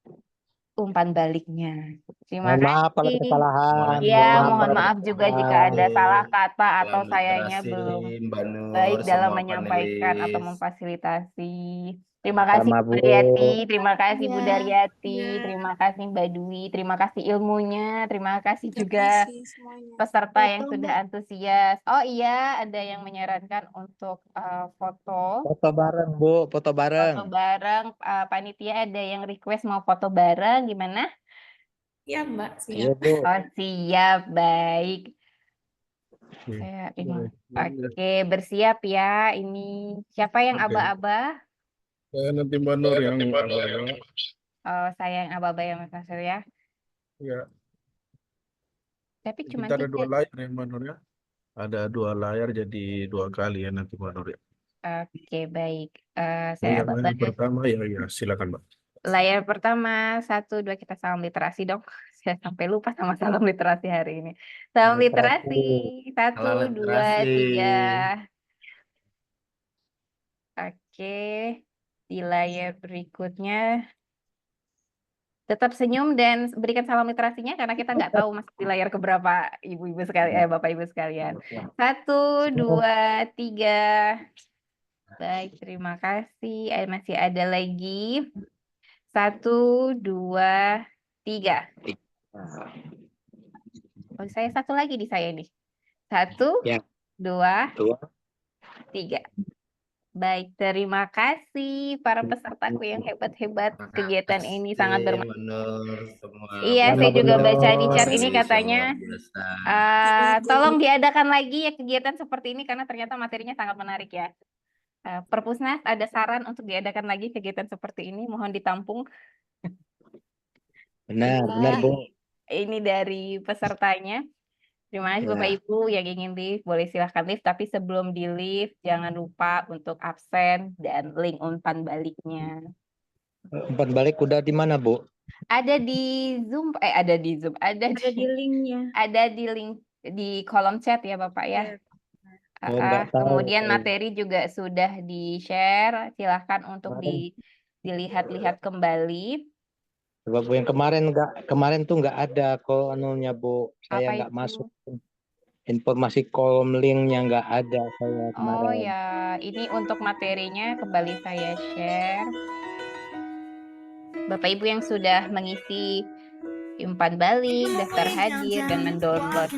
umpan baliknya. Terima Mohon maaf kalau ada kasih. kesalahan. Ya, Mohon mohon kalau ada maaf juga jika kesalahan. ada salah kata atau Salam sayanya literasi, belum Mbak Nur, baik dalam semua menyampaikan atau panelis. memfasilitasi. Terima kasih Sama, Bu Bu. Daryati, terima kasih Bu Ya, Daryati, ya. terima kasih Mbak Dwi, terima kasih ilmunya, terima kasih Terima juga kasih semuanya. peserta yang Foto, sudah Mbak. antusias. Oh iya, ada yang menyarankan untuk foto Foto bareng, Bu. Foto bareng. bareng. Panitia ada yang request mau foto bareng, gimana? Ya, Mbak, Iya, siap. Bu. Oh siap, baik. Saya ini. Oke, bersiap ya. Ini siapa yang Oke. aba-aba? Nanti Mbak Nur yang aba-aba. Oh, saya yang aba-aba ya Mas Nasir ya. Ya, Tapi cuma kita ada 2 3. layar ya Mbak Nur ya. Ada 2 layar jadi 2 kali ya nanti Mbak Nur ya. Oke, baik. Saya Yang aba-aba. layar pertama ya silakan Mbak. Layar pertama 1, 2 kita salam literasi dong. Saya sampai lupa sama salam literasi hari ini. Salam literasi. 1, Salam 2, literasi. 3. Oke. Di layar berikutnya tetap senyum dan berikan salam literasinya karena kita nggak tahu masuk di layar keberapa ibu-ibu sekalian, bapak ibu sekalian. 1, 2, 3. Baik, terima kasih. Masih ada lagi. 1, 2, 3. Oh, saya satu lagi di saya nih. 1, Ya. 2, 2. 3. Baik, terima kasih para pesertaku yang hebat-hebat. Kegiatan ini sangat bermanfaat. Iya, saya juga baca di chat ini katanya tolong diadakan lagi ya kegiatan seperti ini karena ternyata materinya sangat menarik ya. Perpusnas ada saran untuk diadakan lagi kegiatan seperti ini, mohon ditampung. Benar, Bu. Ini dari pesertanya. Terima kasih Bapak Ibu yang ingin live, boleh silahkan live, tapi sebelum di live jangan lupa untuk absen dan link umpan baliknya. Umpan balik udah di mana, Bu? Ada di Zoom, ada di Zoom, ada di linknya. Ada di link di kolom chat ya Bapak ya. Oh, nggak tahu. Kemudian materi juga sudah di-share, silahkan untuk dilihat-lihat kembali. Coba Bu, yang kemarin tuh nggak ada kok anunya Bu, saya Apa nggak itu? masuk informasi kolom linknya nggak ada saya Oh kemarin. ya, ini untuk materinya kembali saya share. Bapak Ibu yang sudah mengisi umpan balik, daftar hadir, dan mendownload